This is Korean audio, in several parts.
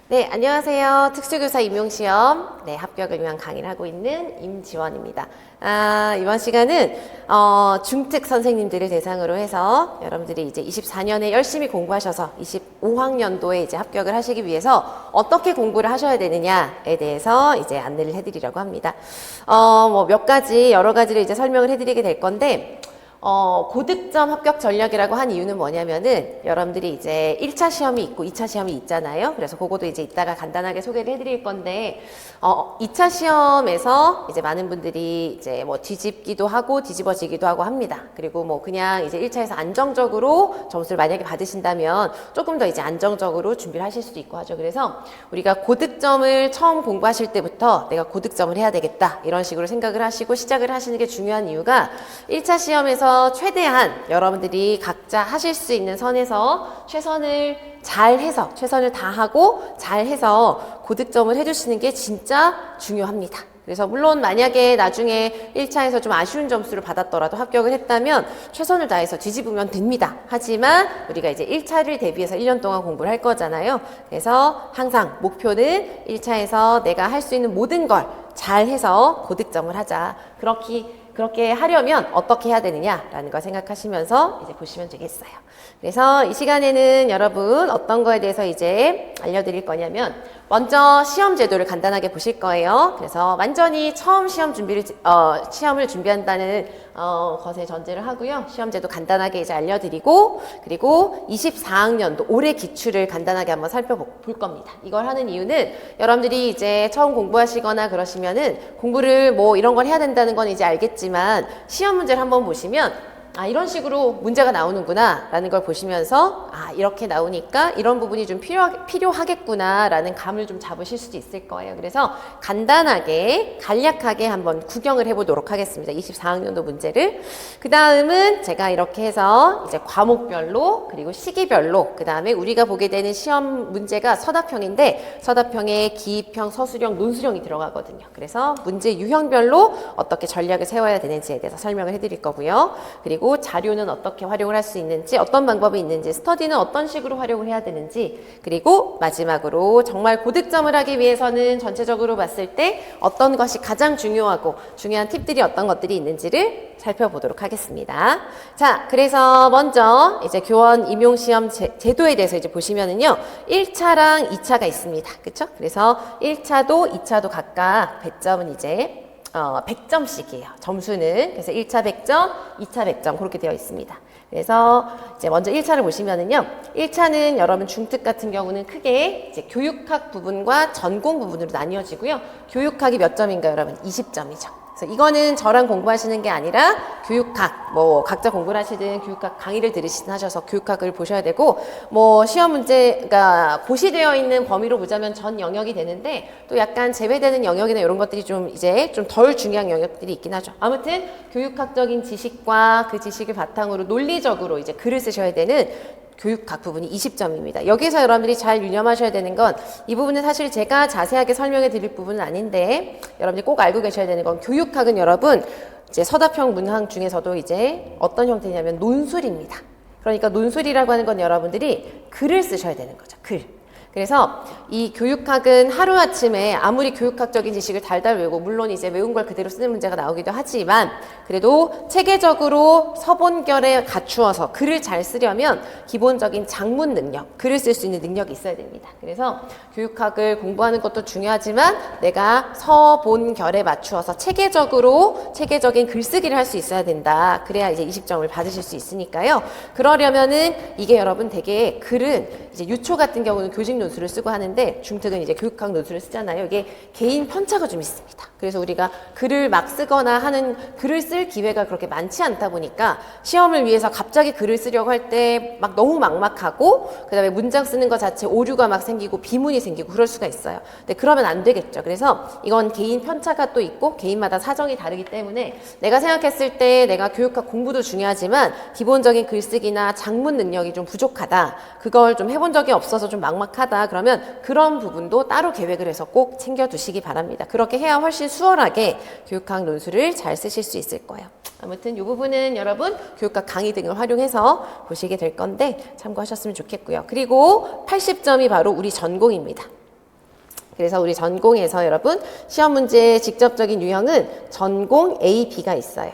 네, 안녕하세요. 특수교사 임용시험 합격을 위한 강의를 하고 있는 임지원입니다. 이번 시간은 중특 선생님들을 대상으로 해서 여러분들이 이제 24년에 열심히 공부하셔서 25학년도에 이제 합격을 하시기 위해서 어떻게 공부를 하셔야 되느냐에 대해서 이제 안내를 해드리려고 합니다. 몇 가지, 여러 가지를 이제 설명을 해드리게 될 건데, 고득점 합격 전략이라고 한 이유는 뭐냐면은 여러분들이 이제 1차 시험이 있고 2차 시험이 있잖아요. 그래서 그것도 이제 이따가 간단하게 소개를 해드릴 건데, 2차 시험에서 이제 많은 분들이 이제 뭐 뒤집기도 하고 뒤집어지기도 하고 합니다. 그리고 뭐 그냥 이제 1차에서 안정적으로 점수를 만약에 받으신다면 조금 더 이제 안정적으로 준비를 하실 수도 있고 하죠. 그래서 우리가 고득점을 처음 공부하실 때부터 내가 고득점을 해야 되겠다 이런 식으로 생각을 하시고 시작을 하시는 게 중요한 이유가 1차 시험에서 최대한 여러분들이 각자 하실 수 있는 선에서 최선을 잘해서 최선을 다하고 잘해서 고득점을 해주시는 게 진짜 중요합니다. 그래서 물론 만약에 나중에 1차에서 좀 아쉬운 점수를 받았더라도 합격을 했다면 최선을 다해서 뒤집으면 됩니다. 하지만 우리가 이제 1차를 대비해서 1년 동안 공부를 할 거잖아요. 그래서 항상 목표는 1차에서 내가 할 수 있는 모든 걸 잘해서 고득점을 하자. 그렇게 하려면 어떻게 해야 되느냐라는 걸 생각하시면서 이제 보시면 되겠어요. 그래서 이 시간에는 여러분 어떤 거에 대해서 이제 알려드릴 거냐면 먼저 시험 제도를 간단하게 보실 거예요. 그래서 완전히 처음 시험을 준비한다는 것에 전제를 하고요. 시험 제도 간단하게 이제 알려드리고 그리고 24학년도 올해 기출을 간단하게 한번 살펴볼 겁니다. 이걸 하는 이유는 여러분들이 이제 처음 공부하시거나 그러시면은 공부를 뭐 이런 걸 해야 된다는 건 이제 알겠지만 시험 문제를 한번 보시면 이런 식으로 문제가 나오는구나 라는 걸 보시면서 이렇게 나오니까 이런 부분이 좀 필요하겠구나 라는 감을 좀 잡으실 수도 있을 거예요. 그래서 간단하게 간략하게 한번 구경을 해보도록 하겠습니다. 24학년도 문제를. 그 다음은 제가 이렇게 해서 이제 과목별로 그리고 시기별로 그 다음에 우리가 보게 되는 시험 문제가 서답형인데 서답형에 기입형, 서술형, 논술형이 들어가거든요. 그래서 문제 유형별로 어떻게 전략을 세워야 되는지에 대해서 설명을 해드릴 거고요. 그리고 자료는 어떻게 활용을 할 수 있는지, 어떤 방법이 있는지, 스터디는 어떤 식으로 활용을 해야 되는지, 그리고 마지막으로 정말 고득점을 하기 위해서는 전체적으로 봤을 때 어떤 것이 가장 중요하고 중요한 팁들이 어떤 것들이 있는지를 살펴보도록 하겠습니다. 자, 그래서 먼저 이제 교원 임용시험 제도에 대해서 이제 보시면은요, 1차랑 2차가 있습니다. 그쵸? 그래서 1차도 2차도 각각 배점은 이제 100점씩이에요. 점수는. 그래서 1차 100점, 2차 100점 그렇게 되어 있습니다. 그래서 이제 먼저 1차를 보시면은요. 1차는 여러분 중특 같은 경우는 크게 이제 교육학 부분과 전공 부분으로 나뉘어지고요. 교육학이 몇 점인가요, 여러분? 20점이죠. 그래서 이거는 저랑 공부하시는 게 아니라 교육학, 뭐 각자 공부를 하시든 교육학 강의를 들으시든 하셔서 교육학을 보셔야 되고 뭐 시험 문제가 고시되어 있는 범위로 보자면 전 영역이 되는데 또 약간 제외되는 영역이나 이런 것들이 좀 이제 좀 덜 중요한 영역들이 있긴 하죠. 아무튼 교육학적인 지식과 그 지식을 바탕으로 논리적으로 이제 글을 쓰셔야 되는 교육학 부분이 20점입니다. 여기서 여러분들이 잘 유념하셔야 되는 건 이 부분은 사실 제가 자세하게 설명해 드릴 부분은 아닌데 여러분들이 꼭 알고 계셔야 되는 건 교육학은 여러분 이제 서답형 문항 중에서도 이제 어떤 형태냐면 논술입니다. 그러니까 논술이라고 하는 건 여러분들이 글을 쓰셔야 되는 거죠. 글. 그래서 이 교육학은 하루아침에 아무리 교육학적인 지식을 달달 외우고 물론 이제 외운 걸 그대로 쓰는 문제가 나오기도 하지만 그래도 체계적으로 서본결에 갖추어서 글을 잘 쓰려면 기본적인 작문 능력, 글을 쓸 수 있는 능력이 있어야 됩니다. 그래서 교육학을 공부하는 것도 중요하지만 내가 서본결에 맞추어서 체계적인 글쓰기를 할 수 있어야 된다. 그래야 이제 20점을 받으실 수 있으니까요. 그러려면은 이게 여러분 되게 글은 이제 유초 같은 경우는 교직 논술을 쓰고 하는데 중특은 이제 교육학 논술을 쓰잖아요. 이게 개인 편차가 좀 있습니다. 그래서 우리가 글을 막 쓰거나 하는 글을 쓸 기회가 그렇게 많지 않다 보니까 시험을 위해서 갑자기 글을 쓰려고 할 때 막 너무 막막하고 그다음에 문장 쓰는 것 자체 오류가 막 생기고 비문이 생기고 그럴 수가 있어요. 근데 그러면 안 되겠죠. 그래서 이건 개인 편차가 또 있고 개인마다 사정이 다르기 때문에 내가 생각했을 때 내가 교육학 공부도 중요하지만 기본적인 글쓰기나 작문 능력이 좀 부족하다. 그걸 좀 해본 적이 없어서 좀 막막하다. 그러면 그런 부분도 따로 계획을 해서 꼭 챙겨두시기 바랍니다. 그렇게 해야 훨씬 수월하게 교육학 논술을 잘 쓰실 수 있을 거예요. 아무튼 이 부분은 여러분 교육학 강의 등을 활용해서 보시게 될 건데 참고하셨으면 좋겠고요. 그리고 80점이 바로 우리 전공입니다. 그래서 우리 전공에서 여러분 시험 문제의 직접적인 유형은 전공 A, B가 있어요.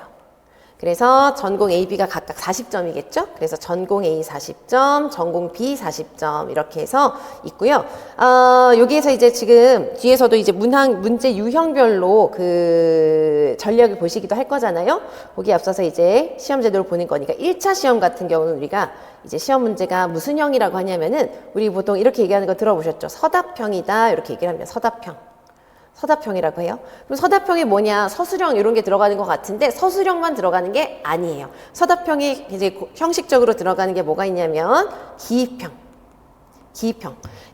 그래서 전공 A, B가 각각 40점이겠죠? 그래서 전공 A 40점, 전공 B 40점 이렇게 해서 있고요. 여기에서 이제 지금 뒤에서도 이제 문제 유형별로 그 전략을 보시기도 할 거잖아요. 거기에 앞서서 이제 시험 제도를 보는 거니까 1차 시험 같은 경우는 우리가 이제 시험 문제가 무슨 형이라고 하냐면은 우리 보통 이렇게 얘기하는 거 들어보셨죠? 서답형이다 이렇게 얘기를 합니다. 서답형. 서답형이라고 해요. 그럼 서답형이 뭐냐? 서술형 이런 게 들어가는 것 같은데 서술형만 들어가는 게 아니에요. 서답형이 이제 형식적으로 들어가는 게 뭐가 있냐면 기입형.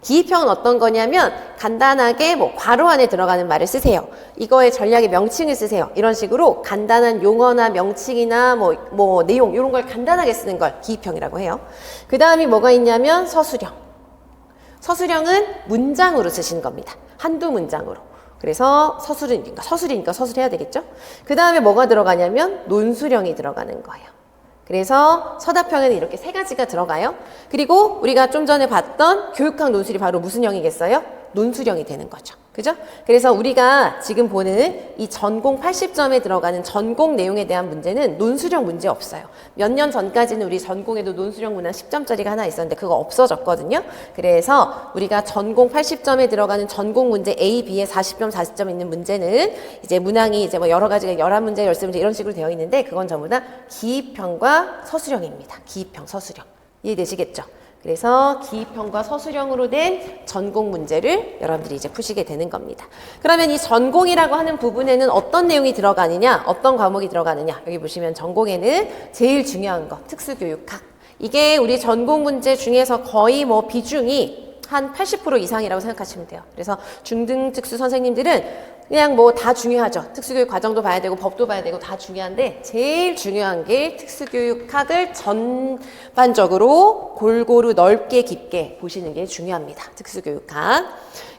기입형은 어떤 거냐면 간단하게 뭐 괄호 안에 들어가는 말을 쓰세요. 이거의 전략의 명칭을 쓰세요. 이런 식으로 간단한 용어나 명칭이나 뭐 내용 이런 걸 간단하게 쓰는 걸 기입형이라고 해요. 그 다음이 뭐가 있냐면 서술형. 서술형은 문장으로 쓰시는 겁니다. 한두 문장으로. 그래서 서술이니까 서술해야 되겠죠? 그 다음에 뭐가 들어가냐면 논술형이 들어가는 거예요. 그래서 서답형에는 이렇게 세 가지가 들어가요. 그리고 우리가 좀 전에 봤던 교육학 논술이 바로 무슨 형이겠어요? 논술형이 되는 거죠. 그죠? 그래서 우리가 지금 보는 이 전공 80점에 들어가는 전공 내용에 대한 문제는 논술형 문제 없어요. 몇 년 전까지는 우리 전공에도 논술형 문항 10점짜리가 하나 있었는데 그거 없어졌거든요. 그래서 우리가 전공 80점에 들어가는 전공 문제 A, B에 40점, 40점 있는 문제는 이제 문항이 이제 뭐 여러 가지가 11문제, 13문제 이런 식으로 되어 있는데 그건 전부 다 기입형과 서술형입니다. 기입형, 서술형. 이해되시겠죠? 그래서 기입형과 서술형으로 된 전공 문제를 여러분들이 이제 푸시게 되는 겁니다. 그러면 이 전공이라고 하는 부분에는 어떤 내용이 들어가느냐, 어떤 과목이 들어가느냐. 여기 보시면 전공에는 제일 중요한 거, 특수교육학. 이게 우리 전공 문제 중에서 거의 뭐 비중이 한 80% 이상이라고 생각하시면 돼요. 그래서 중등 특수 선생님들은 그냥 뭐 다 중요하죠. 특수교육 과정도 봐야 되고 법도 봐야 되고 다 중요한데 제일 중요한 게 특수교육학을 전반적으로 골고루 넓게 깊게 보시는 게 중요합니다. 특수교육학.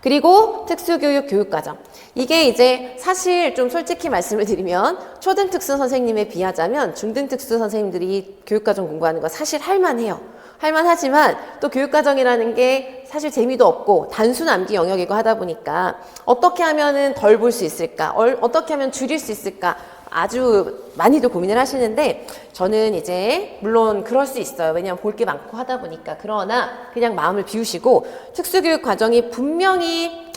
그리고 특수교육 교육과정. 이게 이제 사실 좀 솔직히 말씀을 드리면 초등 특수 선생님에 비하자면 중등 특수 선생님들이 교육과정 공부하는 거 사실 할만해요. 할만하지만 또 교육과정이라는 게 사실 재미도 없고 단순 암기 영역이고 하다 보니까 어떻게 하면은 덜 볼 수 있을까? 어떻게 하면 줄일 수 있을까? 아주 많이도 고민을 하시는데 저는 이제 물론 그럴 수 있어요. 왜냐하면 볼 게 많고 하다 보니까. 그러나 그냥 마음을 비우시고 특수교육 과정이 분명히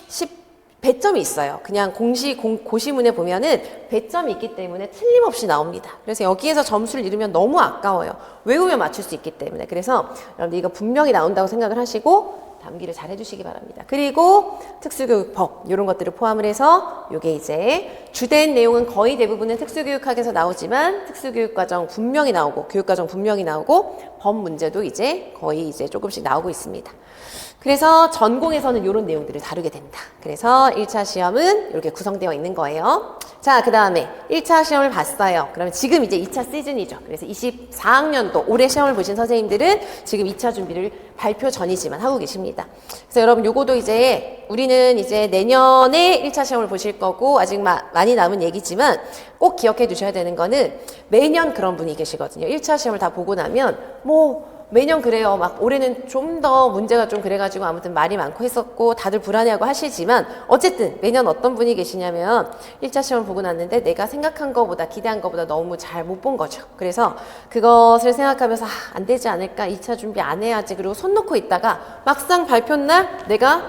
배점이 있어요. 그냥 고시문에 보면은 배점이 있기 때문에 틀림없이 나옵니다. 그래서 여기에서 점수를 잃으면 너무 아까워요. 외우면 맞출 수 있기 때문에. 그래서 여러분들 이거 분명히 나온다고 생각을 하시고 암기를 잘 해주시기 바랍니다. 그리고 특수교육법 이런 것들을 포함을 해서 이게 이제 주된 내용은 거의 대부분은 특수교육학에서 나오지만 특수교육과정 분명히 나오고 교육과정 분명히 나오고 법 문제도 이제 거의 이제 조금씩 나오고 있습니다. 그래서 전공에서는 이런 내용들을 다루게 됩니다. 그래서 1차 시험은 이렇게 구성되어 있는 거예요. 자, 그 다음에 1차 시험을 봤어요. 그러면 지금 이제 2차 시즌이죠. 그래서 24학년도 올해 시험을 보신 선생님들은 지금 2차 준비를 발표 전이지만 하고 계십니다. 그래서 여러분 요거도 이제 우리는 이제 내년에 1차 시험을 보실 거고 아직 많이 남은 얘기지만 꼭 기억해 두셔야 되는 거는 매년 그런 분이 계시거든요. 1차 시험을 다 보고 나면 매년 그래요. 막 올해는 좀 더 문제가 좀 그래가지고 아무튼 말이 많고 했었고 다들 불안해하고 하시지만 어쨌든 매년 어떤 분이 계시냐면 1차 시험을 보고 났는데 내가 생각한 것보다 기대한 것보다 너무 잘 못 본 거죠. 그래서 그것을 생각하면서 안 되지 않을까 2차 준비 안 해야지 그리고 손 놓고 있다가 막상 발표 날 내가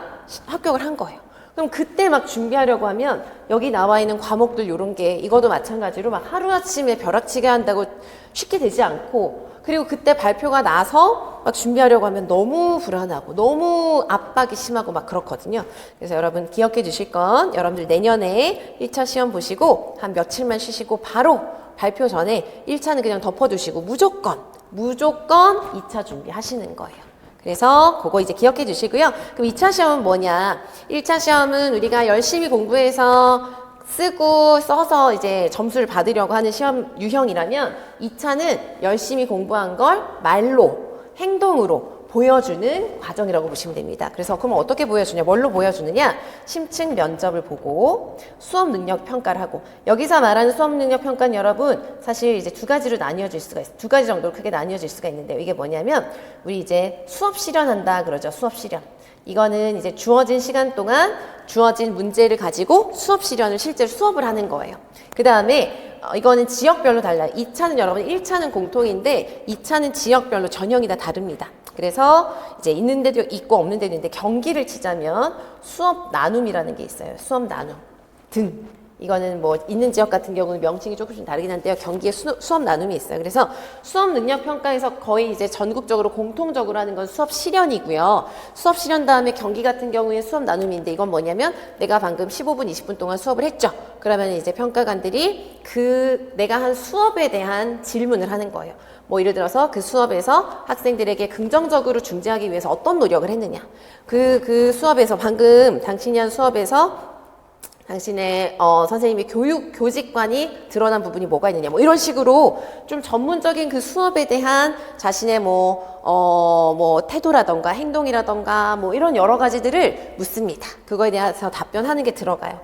합격을 한 거예요. 그럼 그때 막 준비하려고 하면 여기 나와 있는 과목들 요런 게 이것도 마찬가지로 막 하루아침에 벼락치게 한다고 쉽게 되지 않고 그리고 그때 발표가 나서 막 준비하려고 하면 너무 불안하고 너무 압박이 심하고 막 그렇거든요. 그래서 여러분 기억해 주실 건 여러분들 내년에 1차 시험 보시고 한 며칠만 쉬시고 바로 발표 전에 1차는 그냥 덮어두시고 무조건 2차 준비하시는 거예요. 그래서 그거 이제 기억해 주시고요. 그럼 2차 시험은 뭐냐? 1차 시험은 우리가 열심히 공부해서 써서 이제 점수를 받으려고 하는 시험 유형이라면 2차는 열심히 공부한 걸 말로, 행동으로 보여주는 과정이라고 보시면 됩니다. 그래서 그럼 어떻게 보여주냐? 뭘로 보여주느냐? 심층 면접을 보고 수업 능력 평가를 하고, 여기서 말하는 수업 능력 평가는 여러분 사실 이제 두 가지로 나뉘어질 수가 있어요. 두 가지 정도로 크게 나뉘어질 수가 있는데요. 이게 뭐냐면 우리 이제 수업 실현한다 그러죠. 수업 실현. 이거는 이제 주어진 시간 동안 주어진 문제를 가지고 수업 실현을 실제로 수업을 하는 거예요. 그 다음에 이거는 지역별로 달라요. 2차는 여러분 1차는 공통인데 2차는 지역별로 전형이 다 다릅니다. 그래서 이제 있는 데도 있고 없는 데도 있는데 경기를 치자면 수업 나눔이라는 게 있어요. 수업 나눔 등. 이거는 뭐 있는 지역 같은 경우는 명칭이 조금씩 다르긴 한데요. 경기에 수업 나눔이 있어요. 그래서 수업 능력 평가에서 거의 이제 전국적으로 공통적으로 하는 건 수업 실현이고요. 수업 실현 다음에 경기 같은 경우에 수업 나눔인데 이건 뭐냐면 내가 방금 15분, 20분 동안 수업을 했죠. 그러면 이제 평가관들이 그 내가 한 수업에 대한 질문을 하는 거예요. 뭐 예를 들어서 그 수업에서 학생들에게 긍정적으로 중재하기 위해서 어떤 노력을 했느냐. 그 수업에서 방금 당신이 한 수업에서 당신의 선생님의 교직관이 드러난 부분이 뭐가 있느냐, 뭐 이런 식으로 좀 전문적인 그 수업에 대한 자신의 뭐 태도라던가 행동이라던가 뭐 이런 여러 가지들을 묻습니다. 그거에 대해서 답변하는 게 들어가요.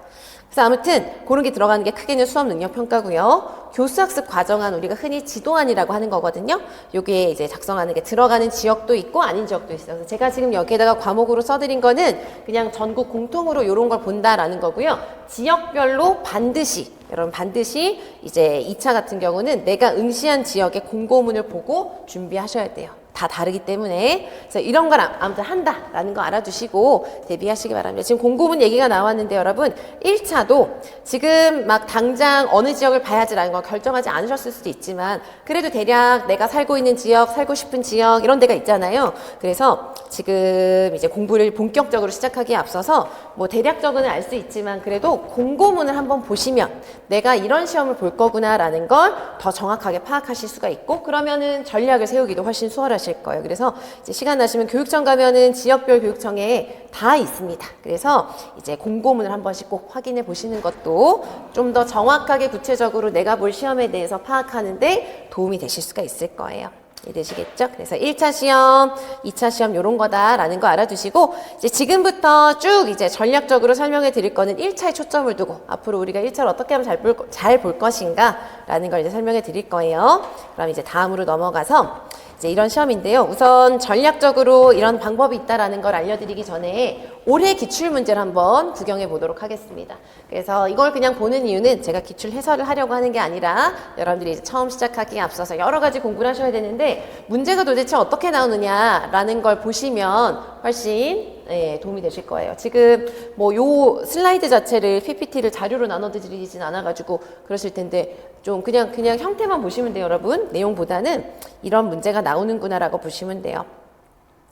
그래서 아무튼 그런 게 들어가는 게 크게는 수업 능력 평가고요. 교수학습 과정안 우리가 흔히 지도안이라고 하는 거거든요. 여기에 이제 작성하는 게 들어가는 지역도 있고 아닌 지역도 있어요. 그래서 제가 지금 여기에다가 과목으로 써드린 거는 그냥 전국 공통으로 이런 걸 본다라는 거고요. 지역별로 반드시 여러분 반드시 이제 2차 같은 경우는 내가 응시한 지역의 공고문을 보고 준비하셔야 돼요. 다 다르기 때문에. 그래서 이런 걸 아무튼 한다라는 거 알아두시고 대비하시기 바랍니다. 지금 공고문 얘기가 나왔는데 여러분 1차도 지금 막 당장 어느 지역을 봐야지라는 걸 결정하지 않으셨을 수도 있지만 그래도 대략 내가 살고 있는 지역, 살고 싶은 지역 이런 데가 있잖아요. 그래서 지금 이제 공부를 본격적으로 시작하기에 앞서서 뭐 대략적으로는 알 수 있지만 그래도 공고문을 한번 보시면 내가 이런 시험을 볼 거구나라는 걸 더 정확하게 파악하실 수가 있고 그러면은 전략을 세우기도 훨씬 수월하실 거예요. 그래서 이제 시간 나시면 교육청 가면은 지역별 교육청에 다 있습니다. 그래서 이제 공고문을 한 번씩 꼭 확인해 보시는 것도 좀 더 정확하게 구체적으로 내가 볼 시험에 대해서 파악하는데 도움이 되실 수가 있을 거예요. 이해되시겠죠? 그래서 1차 시험, 2차 시험 요런 거다라는 거 알아두시고 이제 지금부터 쭉 이제 전략적으로 설명해 드릴 거는 1차에 초점을 두고 앞으로 우리가 1차를 어떻게 하면 잘 볼 것인가 라는 걸 이제 설명해 드릴 거예요. 그럼 이제 다음으로 넘어가서 이제 이런 시험인데요. 우선 전략적으로 이런 방법이 있다라는 걸 알려드리기 전에 올해 기출문제를 한번 구경해 보도록 하겠습니다. 그래서 이걸 그냥 보는 이유는 제가 기출 해설을 하려고 하는 게 아니라 여러분들이 이제 처음 시작하기에 앞서서 여러 가지 공부를 하셔야 되는데 문제가 도대체 어떻게 나오느냐라는 걸 보시면 훨씬 도움이 되실 거예요. 지금 뭐 요 슬라이드 자체를 PPT를 자료로 나눠드리진 않아가지고 그러실 텐데 좀 그냥 형태만 보시면 돼요, 여러분. 내용보다는 이런 문제가 나오는구나라고 보시면 돼요.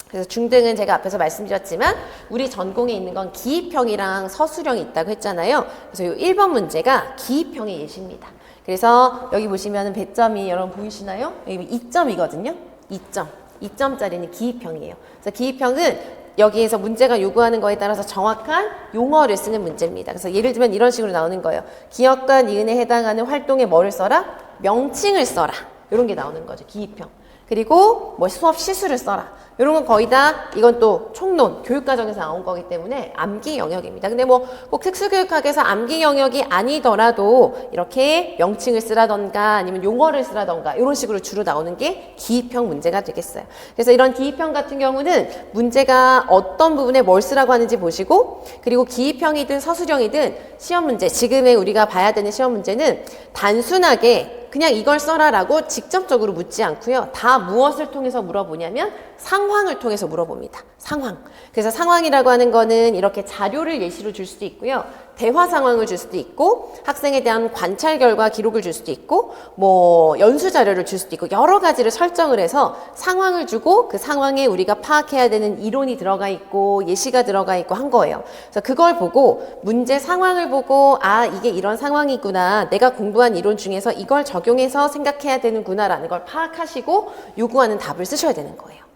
그래서 중등은 제가 앞에서 말씀드렸지만 우리 전공에 있는 건 기입형이랑 서술형이 있다고 했잖아요. 그래서 요 1번 문제가 기입형의 예시입니다. 그래서 여기 보시면은 배점이 여러분 보이시나요? 여기 2점이거든요. 2점. 2점짜리는 기입형이에요. 그래서 기입형은 여기에서 문제가 요구하는 거에 따라서 정확한 용어를 쓰는 문제입니다. 그래서 예를 들면 이런 식으로 나오는 거예요. 기업과 니은에 해당하는 활동에 뭐를 써라? 명칭을 써라. 이런 게 나오는 거죠. 기입형. 그리고 뭐 수업 시수를 써라. 이런 건 거의 다 이건 또 총론, 교육과정에서 나온 거기 때문에 암기 영역입니다. 근데 뭐 꼭 특수교육학에서 암기 영역이 아니더라도 이렇게 명칭을 쓰라던가 아니면 용어를 쓰라던가 이런 식으로 주로 나오는 게 기입형 문제가 되겠어요. 그래서 이런 기입형 같은 경우는 문제가 어떤 부분에 뭘 쓰라고 하는지 보시고 그리고 기입형이든 서술형이든 시험 문제, 지금의 우리가 봐야 되는 시험 문제는 단순하게 그냥 이걸 써라라고 직접적으로 묻지 않고요. 다 무엇을 통해서 물어보냐면 상황을 통해서 물어봅니다. 상황. 그래서 상황이라고 하는 거는 이렇게 자료를 예시로 줄 수도 있고요. 대화 상황을 줄 수도 있고 학생에 대한 관찰 결과 기록을 줄 수도 있고 뭐 연수 자료를 줄 수도 있고 여러 가지를 설정을 해서 상황을 주고 그 상황에 우리가 파악해야 되는 이론이 들어가 있고 예시가 들어가 있고 한 거예요. 그래서 그걸 보고 문제 상황을 보고 아 이게 이런 상황이구나. 내가 공부한 이론 중에서 이걸 적용해서 생각해야 되는구나 라는 걸 파악하시고 요구하는 답을 쓰셔야 되는 거예요.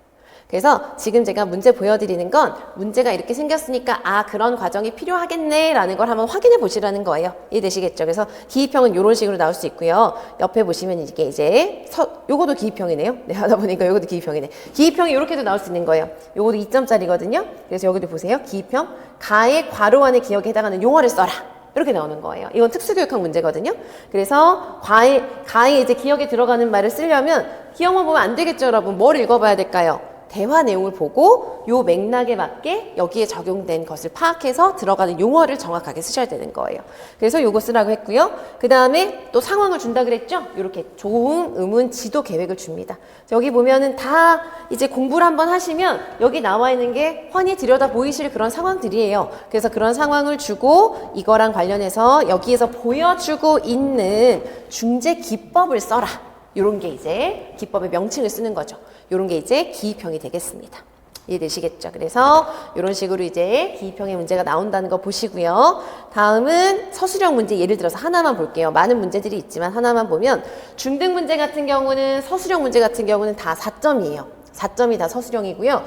그래서 지금 제가 문제 보여드리는 건 문제가 이렇게 생겼으니까 아 그런 과정이 필요하겠네 라는 걸 한번 확인해 보시라는 거예요. 이해되시겠죠? 그래서 기입형은 이런 식으로 나올 수 있고요. 옆에 보시면 이게 이제 요거도 기입형이네요. 네, 하다 보니까 요것도 기입형이네. 기입형이 이렇게도 나올 수 있는 거예요. 요거도 2점짜리거든요. 그래서 여기도 보세요. 기입형 가의 괄호 안에 기억에 해당하는 용어를 써라. 이렇게 나오는 거예요. 이건 특수교육학 문제거든요. 그래서 가에 이제 기억에 들어가는 말을 쓰려면 기억만 보면 안 되겠죠, 여러분. 뭘 읽어봐야 될까요? 대화 내용을 보고 요 맥락에 맞게 여기에 적용된 것을 파악해서 들어가는 용어를 정확하게 쓰셔야 되는 거예요. 그래서 요거 쓰라고 했고요. 그 다음에 또 상황을 준다 그랬죠? 이렇게 조응, 의문, 지도 계획을 줍니다. 여기 보면은 다 이제 공부를 한번 하시면 여기 나와 있는 게 훤히 들여다 보이실 그런 상황들이에요. 그래서 그런 상황을 주고 이거랑 관련해서 여기에서 보여주고 있는 중재 기법을 써라. 요런 게 이제 기법의 명칭을 쓰는 거죠. 요런 게 이제 기입형이 되겠습니다. 이해되시겠죠? 그래서 이런 식으로 이제 기입형의 문제가 나온다는 거 보시고요. 다음은 서술형 문제 예를 들어서 하나만 볼게요. 많은 문제들이 있지만 하나만 보면 중등 문제 같은 경우는 서술형 문제 같은 경우는 다 4점이에요. 4점이 다 서술형이고요.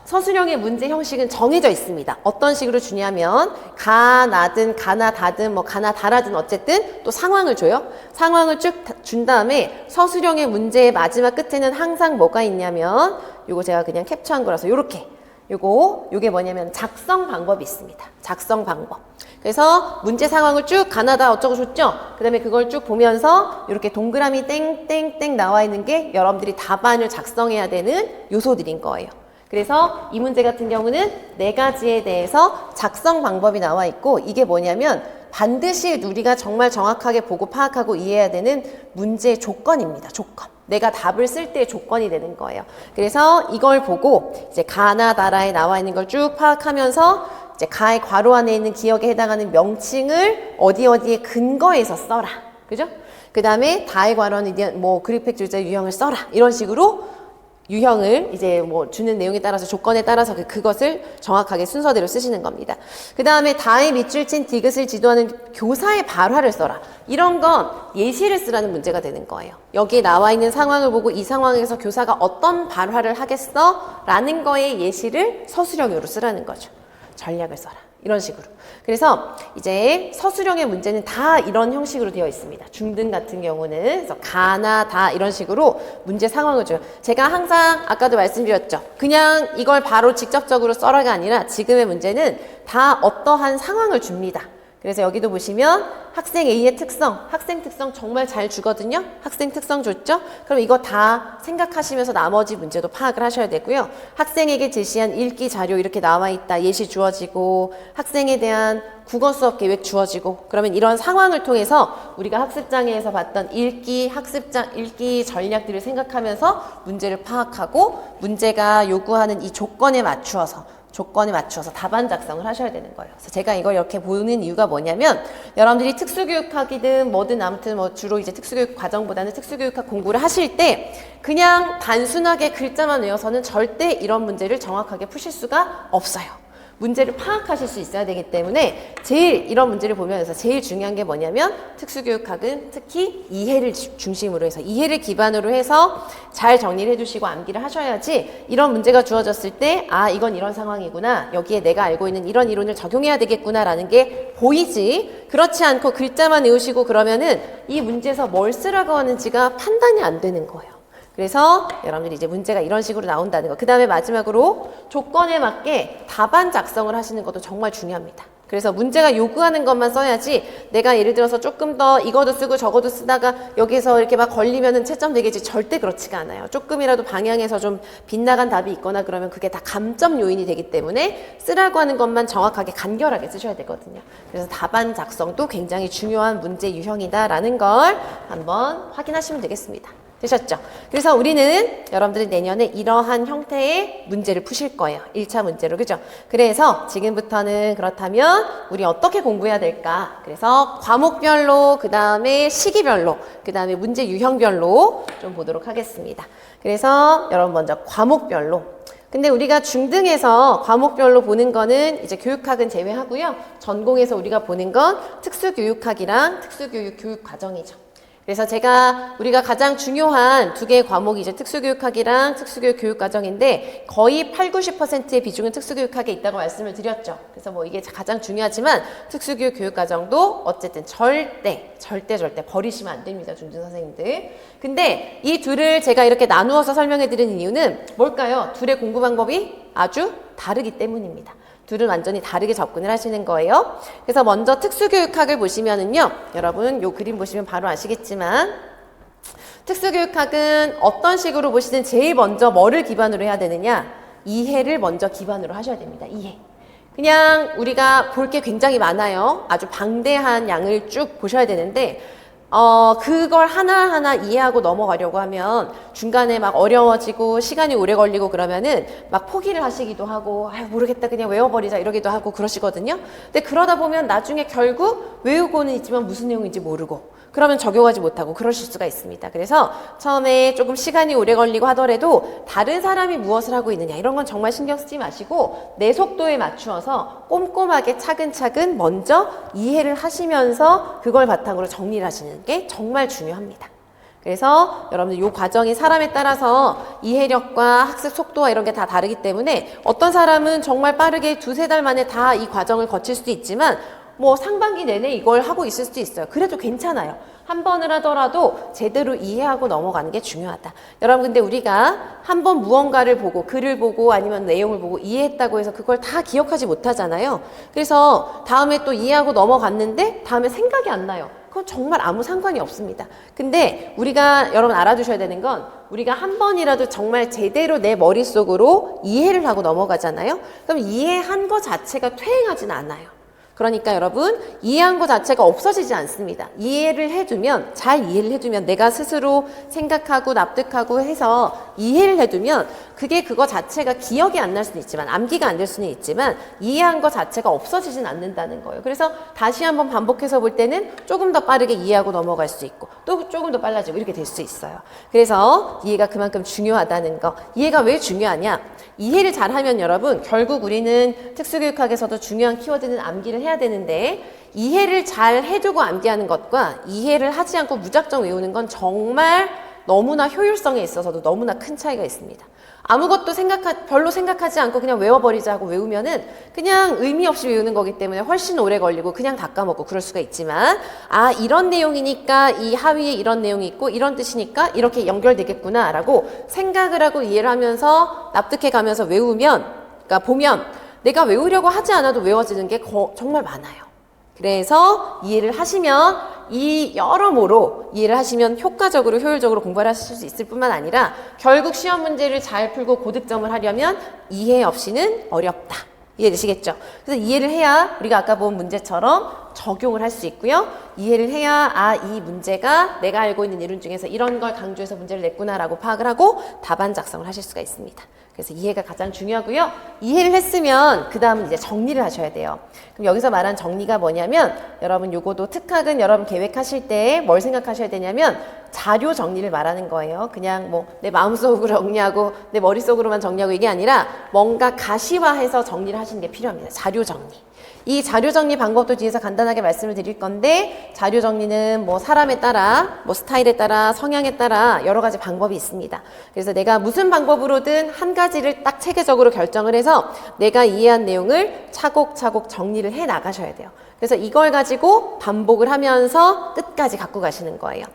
서술형의 문제 형식은 정해져 있습니다. 어떤 식으로 주냐면 가나든 가나다든 뭐 가나다라든 어쨌든 또 상황을 줘요. 상황을 쭉 준 다음에 서술형의 문제의 마지막 끝에는 항상 뭐가 있냐면 요거 제가 그냥 캡처한 거라서 요렇게 요게 뭐냐면 작성 방법이 있습니다. 작성 방법. 그래서 문제 상황을 쭉 가나다 어쩌고 줬죠? 그 다음에 그걸 쭉 보면서 이렇게 동그라미 땡땡땡 나와 있는 게 여러분들이 답안을 작성해야 되는 요소들인 거예요. 그래서 이 문제 같은 경우는 4가지에 대해서 작성 방법이 나와 있고 이게 뭐냐면 반드시 우리가 정말 정확하게 보고 파악하고 이해해야 되는 문제의 조건입니다. 조건. 내가 답을 쓸 때의 조건이 되는 거예요. 그래서 이걸 보고 이제 가나다라에 나와 있는 걸 쭉 파악하면서 이제 가의 괄호 안에 있는 기억에 해당하는 명칭을 어디에 근거해서 써라. 그죠? 그 다음에 다의 괄호는 뭐 그리펙 줄자 유형을 써라. 이런 식으로 유형을 이제 뭐 주는 내용에 따라서 조건에 따라서 그것을 정확하게 순서대로 쓰시는 겁니다. 그 다음에 다의 밑줄 친 디귿을 지도하는 교사의 발화를 써라. 이런 건 예시를 쓰라는 문제가 되는 거예요. 여기에 나와 있는 상황을 보고 이 상황에서 교사가 어떤 발화를 하겠어? 라는 거의 예시를 서술형으로 쓰라는 거죠. 전략을 써라. 이런 식으로. 그래서 이제 서술형의 문제는 다 이런 형식으로 되어 있습니다. 중등 같은 경우는 그래서 가나 다 이런 식으로 문제 상황을 줘요. 제가 항상 아까도 말씀드렸죠. 그냥 이걸 바로 직접적으로 써라가 아니라 지금의 문제는 다 어떠한 상황을 줍니다. 그래서 여기도 보시면 학생 A의 특성, 학생 특성 정말 잘 주거든요. 학생 특성 줬죠? 그럼 이거 다 생각하시면서 나머지 문제도 파악을 하셔야 되고요. 학생에게 제시한 읽기 자료 이렇게 나와 있다. 예시 주어지고 학생에 대한 국어 수업 계획 주어지고 그러면 이런 상황을 통해서 우리가 학습장애에서 봤던 읽기 전략들을 생각하면서 문제를 파악하고 문제가 요구하는 이 조건에 맞추어서 답안 작성을 하셔야 되는 거예요. 그래서 제가 이걸 이렇게 보는 이유가 뭐냐면 여러분들이 특수교육학이든 뭐든 아무튼 뭐 주로 이제 특수교육 과정보다는 특수교육학 공부를 하실 때 그냥 단순하게 글자만 외워서는 절대 이런 문제를 정확하게 푸실 수가 없어요. 문제를 파악하실 수 있어야 되기 때문에 제일 이런 문제를 보면서 제일 중요한 게 뭐냐면 특수교육학은 특히 이해를 중심으로 해서 이해를 기반으로 해서 잘 정리를 해주시고 암기를 하셔야지 이런 문제가 주어졌을 때 아 이건 이런 상황이구나 여기에 내가 알고 있는 이런 이론을 적용해야 되겠구나 라는 게 보이지 그렇지 않고 글자만 외우시고 그러면은 이 문제에서 뭘 쓰라고 하는지가 판단이 안 되는 거예요. 그래서 여러분들이 이제 문제가 이런 식으로 나온다는 거. 그 다음에 마지막으로 조건에 맞게 답안 작성을 하시는 것도 정말 중요합니다. 그래서 문제가 요구하는 것만 써야지 내가 예를 들어서 조금 더 이거도 쓰고 저거도 쓰다가 여기서 이렇게 막 걸리면은 채점 되겠지 절대 그렇지가 않아요. 조금이라도 방향에서 좀 빗나간 답이 있거나 그러면 그게 다 감점 요인이 되기 때문에 쓰라고 하는 것만 정확하게 간결하게 쓰셔야 되거든요. 그래서 답안 작성도 굉장히 중요한 문제 유형이다라는 걸 한번 확인하시면 되겠습니다. 되셨죠? 그래서 우리는 여러분들이 내년에 이러한 형태의 문제를 푸실 거예요. 1차 문제로. 그죠? 그래서 지금부터는 그렇다면 우리 어떻게 공부해야 될까? 그래서 과목별로, 그 다음에 시기별로, 그 다음에 문제 유형별로 좀 보도록 하겠습니다. 그래서 여러분 먼저 과목별로. 근데 우리가 중등에서 과목별로 보는 거는 이제 교육학은 제외하고요. 전공에서 우리가 보는 건 특수교육학이랑 특수교육 교육 과정이죠. 그래서 우리가 가장 중요한 두 개의 과목이 이제 특수교육학이랑 특수교육 교육과정인데 거의 80~90%의 비중은 특수교육학에 있다고 말씀을 드렸죠. 그래서 뭐 이게 가장 중요하지만 특수교육 교육과정도 어쨌든 절대 버리시면 안 됩니다. 중등선생님들. 근데 이 둘을 제가 이렇게 나누어서 설명해 드리는 이유는 뭘까요? 둘의 공부 방법이 아주 다르기 때문입니다. 둘은 완전히 다르게 접근을 하시는 거예요. 그래서 먼저 특수교육학을 보시면은요, 여러분 요 그림 보시면 바로 아시겠지만 특수교육학은 어떤 식으로 보시든 제일 먼저 뭐를 기반으로 해야 되느냐? 이해를 먼저 기반으로 하셔야 됩니다. 이해. 그냥 우리가 볼 게 굉장히 많아요. 아주 방대한 양을 쭉 보셔야 되는데 그걸 하나하나 이해하고 넘어가려고 하면 중간에 막 어려워지고 시간이 오래 걸리고 그러면은 막 포기를 하시기도 하고 모르겠다 그냥 외워버리자 이러기도 하고 그러시거든요. 근데 그러다 보면 나중에 결국 외우고는 있지만 무슨 내용인지 모르고 그러면 적용하지 못하고 그러실 수가 있습니다. 그래서 처음에 조금 시간이 오래 걸리고 하더라도 다른 사람이 무엇을 하고 있느냐 이런 건 정말 신경 쓰지 마시고 내 속도에 맞추어서 꼼꼼하게 차근차근 먼저 이해를 하시면서 그걸 바탕으로 정리를 하시는 게 정말 중요합니다. 그래서 여러분들 이 과정이 사람에 따라서 이해력과 학습 속도와 이런 게 다 다르기 때문에 어떤 사람은 정말 빠르게 2~3달 만에 다 이 과정을 거칠 수도 있지만 뭐 상반기 내내 이걸 하고 있을 수도 있어요. 그래도 괜찮아요. 한 번을 하더라도 제대로 이해하고 넘어가는 게 중요하다. 여러분 근데 우리가 한 번 무언가를 보고 글을 보고 아니면 내용을 보고 이해했다고 해서 그걸 다 기억하지 못하잖아요. 그래서 다음에 또 이해하고 넘어갔는데 다음에 생각이 안 나요. 그건 정말 아무 상관이 없습니다. 근데 우리가 여러분 알아두셔야 되는 건 우리가 한 번이라도 정말 제대로 내 머릿속으로 이해를 하고 넘어가잖아요. 그럼 이해한 거 자체가 퇴행하지는 않아요. 그러니까 여러분 이해한 것 자체가 없어지지 않습니다. 잘 이해를 해두면 내가 스스로 생각하고 납득하고 해서 이해를 해두면 그거 자체가 기억이 안 날 수는 있지만 암기가 안 될 수는 있지만 이해한 것 자체가 없어지진 않는다는 거예요. 그래서 다시 한번 반복해서 볼 때는 조금 더 빠르게 이해하고 넘어갈 수 있고 또 조금 더 빨라지고 이렇게 될 수 있어요. 그래서 이해가 그만큼 중요하다는 거. 이해가 왜 중요하냐? 이해를 잘하면 여러분 결국 우리는 특수교육학에서도 중요한 키워드는 암기를 해야 되는데 이해를 잘 해두고 암기하는 것과 이해를 하지 않고 무작정 외우는 건 정말 너무나 효율성에 있어서도 너무나 큰 차이가 있습니다. 아무것도 별로 생각하지 않고 그냥 외워버리자 하고 외우면은 그냥 의미 없이 외우는 거기 때문에 훨씬 오래 걸리고 그냥 다 까먹고 그럴 수가 있지만 이런 내용이니까 이 하위에 이런 내용이 있고 이런 뜻이니까 이렇게 연결되겠구나 라고 생각을 하고 이해를 하면서 납득해 가면서 그러니까 보면 내가 외우려고 하지 않아도 외워지는 게 정말 많아요. 그래서 이해를 하시면 여러모로 이해를 하시면 효과적으로 효율적으로 공부를 하실 수 있을 뿐만 아니라 결국 시험 문제를 잘 풀고 고득점을 하려면 이해 없이는 어렵다. 이해되시겠죠? 그래서 이해를 해야 우리가 아까 본 문제처럼 적용을 할 수 있고요. 이해를 해야 이 문제가 내가 알고 있는 이론 중에서 이런 걸 강조해서 문제를 냈구나라고 파악을 하고 답안 작성을 하실 수가 있습니다. 그래서 이해가 가장 중요하고요. 이해를 했으면 그 다음은 이제 정리를 하셔야 돼요. 그럼 여기서 말한 정리가 뭐냐면 여러분 요거도 특학은 여러분 계획하실 때 뭘 생각하셔야 되냐면 자료 정리를 말하는 거예요. 그냥 뭐 내 마음속으로 정리하고 내 머릿속으로만 정리하고 이게 아니라 뭔가 가시화해서 정리를 하시는 게 필요합니다. 자료 정리. 이 자료 정리 방법도 뒤에서 간단하게 말씀을 드릴 건데 자료 정리는 뭐 사람에 따라 뭐 스타일에 따라 성향에 따라 여러 가지 방법이 있습니다. 그래서 내가 무슨 방법으로든 한 가지를 딱 체계적으로 결정을 해서 내가 이해한 내용을 차곡차곡 정리를 해 나가셔야 돼요. 그래서 이걸 가지고 반복을 하면서 끝까지 갖고 가시는 거예요.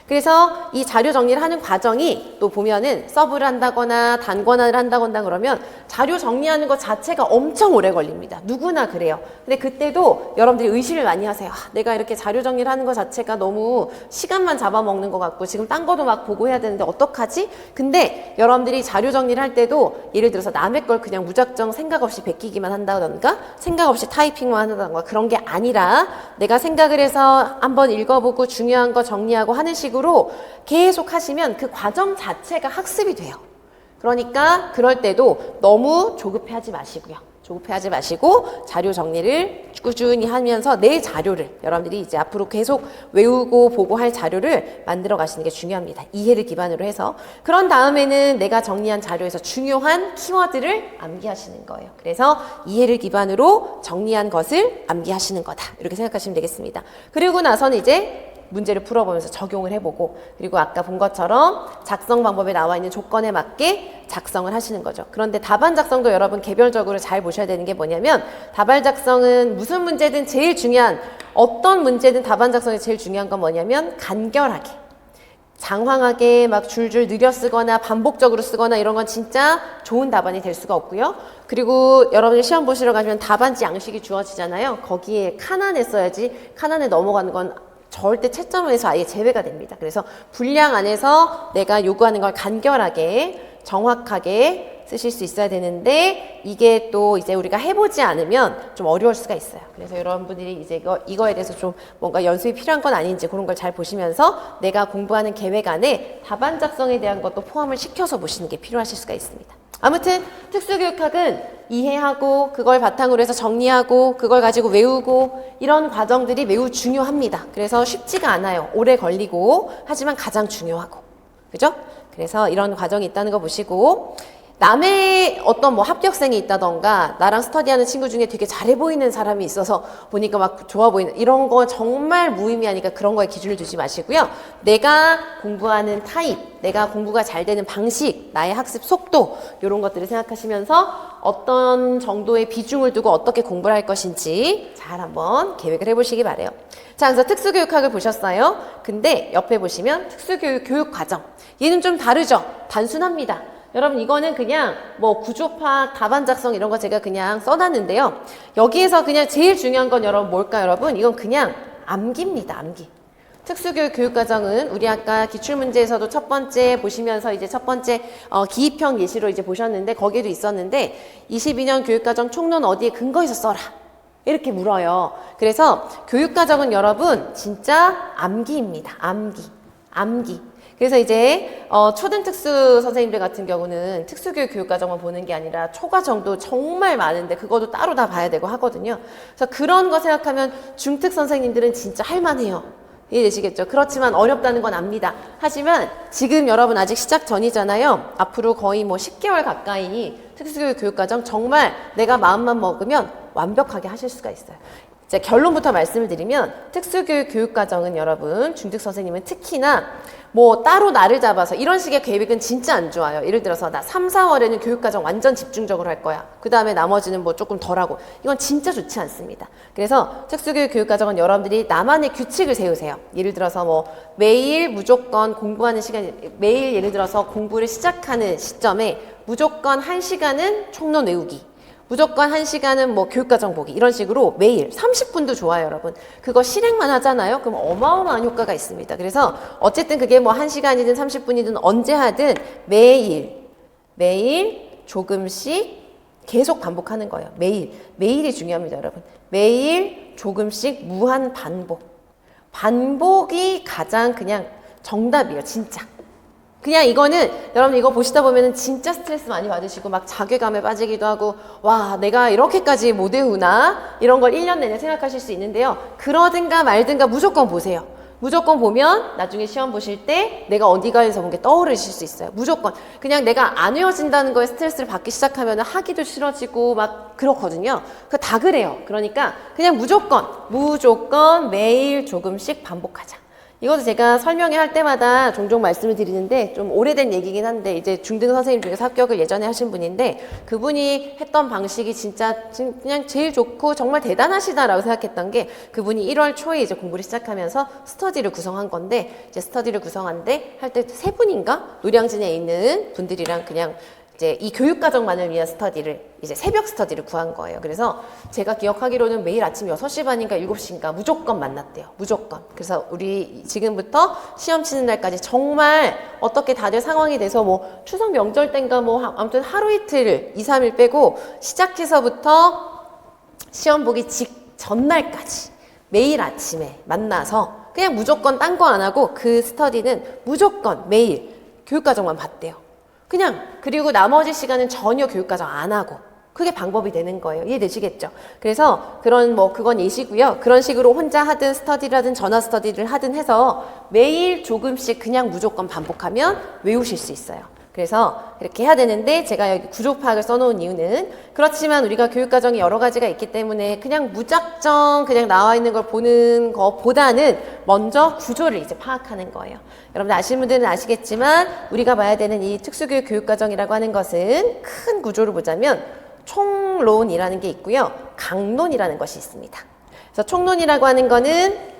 그래서 이 자료 정리를 하는 과정이 또 보면은 서브를 한다거나 단권화를 한다거나 그러면 자료 정리하는 것 자체가 엄청 오래 걸립니다. 누구나 그래요. 근데 그때도 여러분들이 의심을 많이 하세요. 내가 이렇게 자료 정리를 하는 것 자체가 너무 시간만 잡아먹는 것 같고 지금 딴 거도 막 보고 해야 되는데 어떡하지? 근데 여러분들이 자료 정리를 할 때도 예를 들어서 남의 걸 그냥 무작정 생각 없이 베끼기만 한다던가 생각 없이 타이핑만 한다던가 그런 게 아니라 내가 생각을 해서 한번 읽어보고 중요한 거 정리하고 하는 식으로 계속 하시면 그 과정 자체가 학습이 돼요. 그러니까 그럴 때도 너무 조급해하지 마시고요. 조급해하지 마시고 자료 정리를 꾸준히 하면서 내 자료를 여러분들이 이제 앞으로 계속 외우고 보고 할 자료를 만들어 가시는 게 중요합니다. 이해를 기반으로 해서 그런 다음에는 내가 정리한 자료에서 중요한 키워드를 암기하시는 거예요. 그래서 이해를 기반으로 정리한 것을 암기하시는 거다. 이렇게 생각하시면 되겠습니다. 그리고 나서는 이제 문제를 풀어보면서 적용을 해보고 그리고 아까 본 것처럼 작성 방법에 나와 있는 조건에 맞게 작성을 하시는 거죠. 그런데 답안 작성도 여러분 개별적으로 잘 보셔야 되는 게 뭐냐면 답안 작성은 무슨 문제든 제일 중요한 어떤 문제든 답안 작성에 제일 중요한 건 뭐냐면 간결하게 장황하게 막 줄줄 느려 쓰거나 반복적으로 쓰거나 이런 건 진짜 좋은 답안이 될 수가 없고요. 그리고 여러분이 시험 보시러 가시면 답안지 양식이 주어지잖아요. 거기에 칸안에 써야지 칸안에 넘어가는 건 절대 채점에서 아예 제외가 됩니다. 그래서 분량 안에서 내가 요구하는 걸 간결하게 정확하게 쓰실 수 있어야 되는데 이게 또 이제 우리가 해보지 않으면 좀 어려울 수가 있어요. 그래서 여러분들이 이제 이거에 대해서 좀 뭔가 연습이 필요한 건 아닌지 그런 걸 잘 보시면서 내가 공부하는 계획 안에 답안 작성에 대한 것도 포함을 시켜서 보시는 게 필요하실 수가 있습니다. 아무튼 특수교육학은 이해하고 그걸 바탕으로 해서 정리하고 그걸 가지고 외우고 이런 과정들이 매우 중요합니다. 그래서 쉽지가 않아요. 오래 걸리고 하지만 가장 중요하고 그죠? 그래서 이런 과정이 있다는 거 보시고 남의 어떤 뭐 합격생이 있다던가 나랑 스터디하는 친구 중에 되게 잘해 보이는 사람이 있어서 보니까 막 좋아 보이는 이런 거 정말 무의미하니까 그런 거에 기준을 두지 마시고요. 내가 공부하는 타입, 내가 공부가 잘 되는 방식, 나의 학습 속도 이런 것들을 생각하시면서 어떤 정도의 비중을 두고 어떻게 공부를 할 것인지 잘 한번 계획을 해보시기 바래요. 자, 그래서 특수교육학을 보셨어요. 근데 옆에 보시면 특수교육 교육과정 얘는 좀 다르죠. 단순합니다. 여러분 이거는 그냥 뭐 구조파, 답안 작성 이런 거 제가 그냥 써놨는데요. 여기에서 그냥 제일 중요한 건 여러분 뭘까요, 여러분? 이건 그냥 암기입니다, 암기. 특수교육 교육과정은 우리 아까 기출문제에서도 첫 번째 보시면서 이제 첫 번째 기입형 예시로 이제 보셨는데 거기에도 있었는데 22년 교육과정 총론 어디에 근거해서 써라. 이렇게 물어요. 그래서 교육과정은 여러분 진짜 암기입니다. 암기. 그래서 이제 초등특수 선생님들 같은 경우는 특수교육 교육과정만 보는 게 아니라 초과정도 정말 많은데 그것도 따로 다 봐야 되고 하거든요. 그래서 그런 거 생각하면 중특 선생님들은 진짜 할만해요. 이해되시겠죠? 그렇지만 어렵다는 건 압니다. 하지만 지금 여러분 아직 시작 전이잖아요. 앞으로 거의 뭐 10개월 가까이 특수교육 교육과정 정말 내가 마음만 먹으면 완벽하게 하실 수가 있어요. 이제 결론부터 말씀을 드리면 특수교육 교육과정은 여러분 중특 선생님은 특히나 뭐 따로 날을 잡아서 이런 식의 계획은 진짜 안 좋아요. 예를 들어서 나 3, 4월에는 교육과정 완전 집중적으로 할 거야. 그 다음에 나머지는 뭐 조금 덜 하고. 이건 진짜 좋지 않습니다. 그래서 특수교육 교육과정은 여러분들이 나만의 규칙을 세우세요. 예를 들어서 뭐 매일 무조건 공부하는 시간, 매일 예를 들어서 공부를 시작하는 시점에 무조건 1시간은 총론 외우기. 무조건 1시간은 뭐 교육과정 보기 이런 식으로 매일 30분도 좋아요 여러분. 그거 실행만 하잖아요. 그럼 어마어마한 효과가 있습니다. 그래서 어쨌든 그게 뭐 1시간이든 30분이든 언제 하든 매일 조금씩 계속 반복하는 거예요. 매일이 중요합니다 여러분. 매일 조금씩 무한 반복이 가장 그냥 정답이에요 진짜. 그냥 이거는 여러분 이거 보시다 보면은 진짜 스트레스 많이 받으시고 막 자괴감에 빠지기도 하고 와 내가 이렇게까지 못 외우나 이런 걸 1년 내내 생각하실 수 있는데요. 그러든가 말든가 무조건 보세요. 무조건 보면 나중에 시험 보실 때 내가 어디가에서 본 게 떠오르실 수 있어요. 무조건 그냥 내가 안 외워진다는 거에 스트레스를 받기 시작하면 하기도 싫어지고 막 그렇거든요. 그거 다 그래요. 그러니까 그냥 무조건 매일 조금씩 반복하자. 이것도 제가 설명회 할 때마다 종종 말씀을 드리는데 좀 오래된 얘기긴 한데 이제 중등 선생님 중에서 합격을 예전에 하신 분인데 그분이 했던 방식이 진짜 그냥 제일 좋고 정말 대단하시다라고 생각했던 게 그분이 1월 초에 이제 공부를 시작하면서 스터디를 구성한 건데 이제 스터디를 구성한데 할 때 세 분인가 노량진에 있는 분들이랑 그냥 이제 이 교육과정만을 위한 스터디를 이제 새벽 스터디를 구한 거예요. 그래서 제가 기억하기로는 매일 아침 6시 반인가 7시인가 무조건 만났대요. 무조건. 그래서 우리 지금부터 시험 치는 날까지 정말 어떻게 다들 상황이 돼서 뭐 추석 명절 땐가 뭐 아무튼 하루 이틀 2, 3일 빼고 시작해서부터 시험 보기 전날까지 매일 아침에 만나서 그냥 무조건 딴 거 안 하고 그 스터디는 무조건 매일 교육과정만 봤대요. 그냥 그리고 나머지 시간은 전혀 교육과정 안 하고 그게 방법이 되는 거예요. 이해되시겠죠? 그래서 그건 예시고요. 그런 식으로 혼자 하든 스터디를 하든 전화 스터디를 하든 해서 매일 조금씩 그냥 무조건 반복하면 외우실 수 있어요. 그래서 이렇게 해야 되는데 제가 여기 구조 파악을 써놓은 이유는 그렇지만 우리가 교육과정이 여러 가지가 있기 때문에 그냥 무작정 그냥 나와 있는 걸 보는 것보다는 먼저 구조를 이제 파악하는 거예요. 여러분들 아시는 분들은 아시겠지만 우리가 봐야 되는 이 특수교육 교육과정이라고 하는 것은 큰 구조를 보자면 총론이라는 게 있고요. 강론이라는 것이 있습니다. 그래서 총론이라고 하는 거는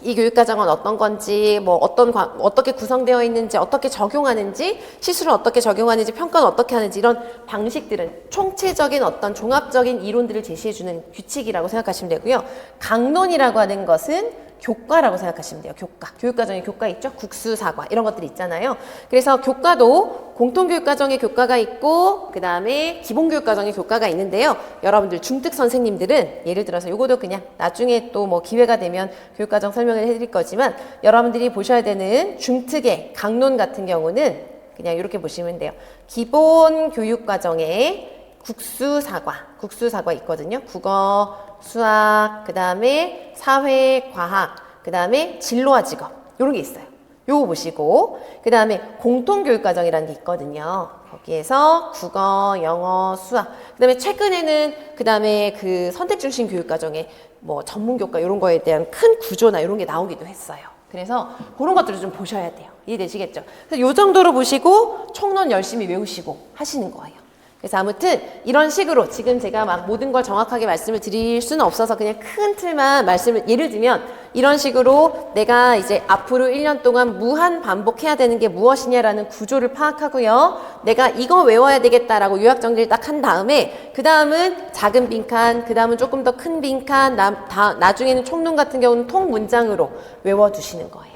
이 교육과정은 어떤 건지, 뭐 어떻게 구성되어 있는지, 어떻게 적용하는지, 시술을 어떻게 적용하는지, 평가는 어떻게 하는지 이런 방식들은 총체적인 어떤 종합적인 이론들을 제시해주는 규칙이라고 생각하시면 되고요. 강론이라고 하는 것은 교과라고 생각하시면 돼요. 교과. 교육과정에 교과 있죠? 국수, 사과 이런 것들이 있잖아요. 그래서 교과도 공통교육과정에 교과가 있고 그 다음에 기본교육과정에 교과가 있는데요. 여러분들 중특 선생님들은 예를 들어서 요거도 그냥 나중에 또 뭐 기회가 되면 교육과정 설명을 해드릴 거지만 여러분들이 보셔야 되는 중특의 강론 같은 경우는 그냥 이렇게 보시면 돼요. 기본교육과정에 국수, 사과 있거든요. 국어, 수학, 그 다음에 사회, 과학, 그 다음에 진로와 직업 이런 게 있어요. 요거 보시고 그 다음에 공통교육과정이라는 게 있거든요. 거기에서 국어, 영어, 수학 그 다음에 최근에는 그 다음에 그 선택중심 교육과정에 뭐 전문교과 이런 거에 대한 큰 구조나 이런 게 나오기도 했어요. 그래서 그런 것들을 좀 보셔야 돼요. 이해되시겠죠? 그래서 요 정도로 보시고 총론 열심히 외우시고 하시는 거예요. 그래서 아무튼 이런 식으로 지금 제가 막 모든 걸 정확하게 말씀을 드릴 수는 없어서 그냥 큰 틀만 말씀을 예를 들면 이런 식으로 내가 이제 앞으로 1년 동안 무한 반복해야 되는 게 무엇이냐라는 구조를 파악하고요. 내가 이거 외워야 되겠다라고 요약 정리를 딱 한 다음에 그 다음은 작은 빈칸, 그 다음은 조금 더 큰 빈칸, 나중에는 총론 같은 경우는 통문장으로 외워두시는 거예요.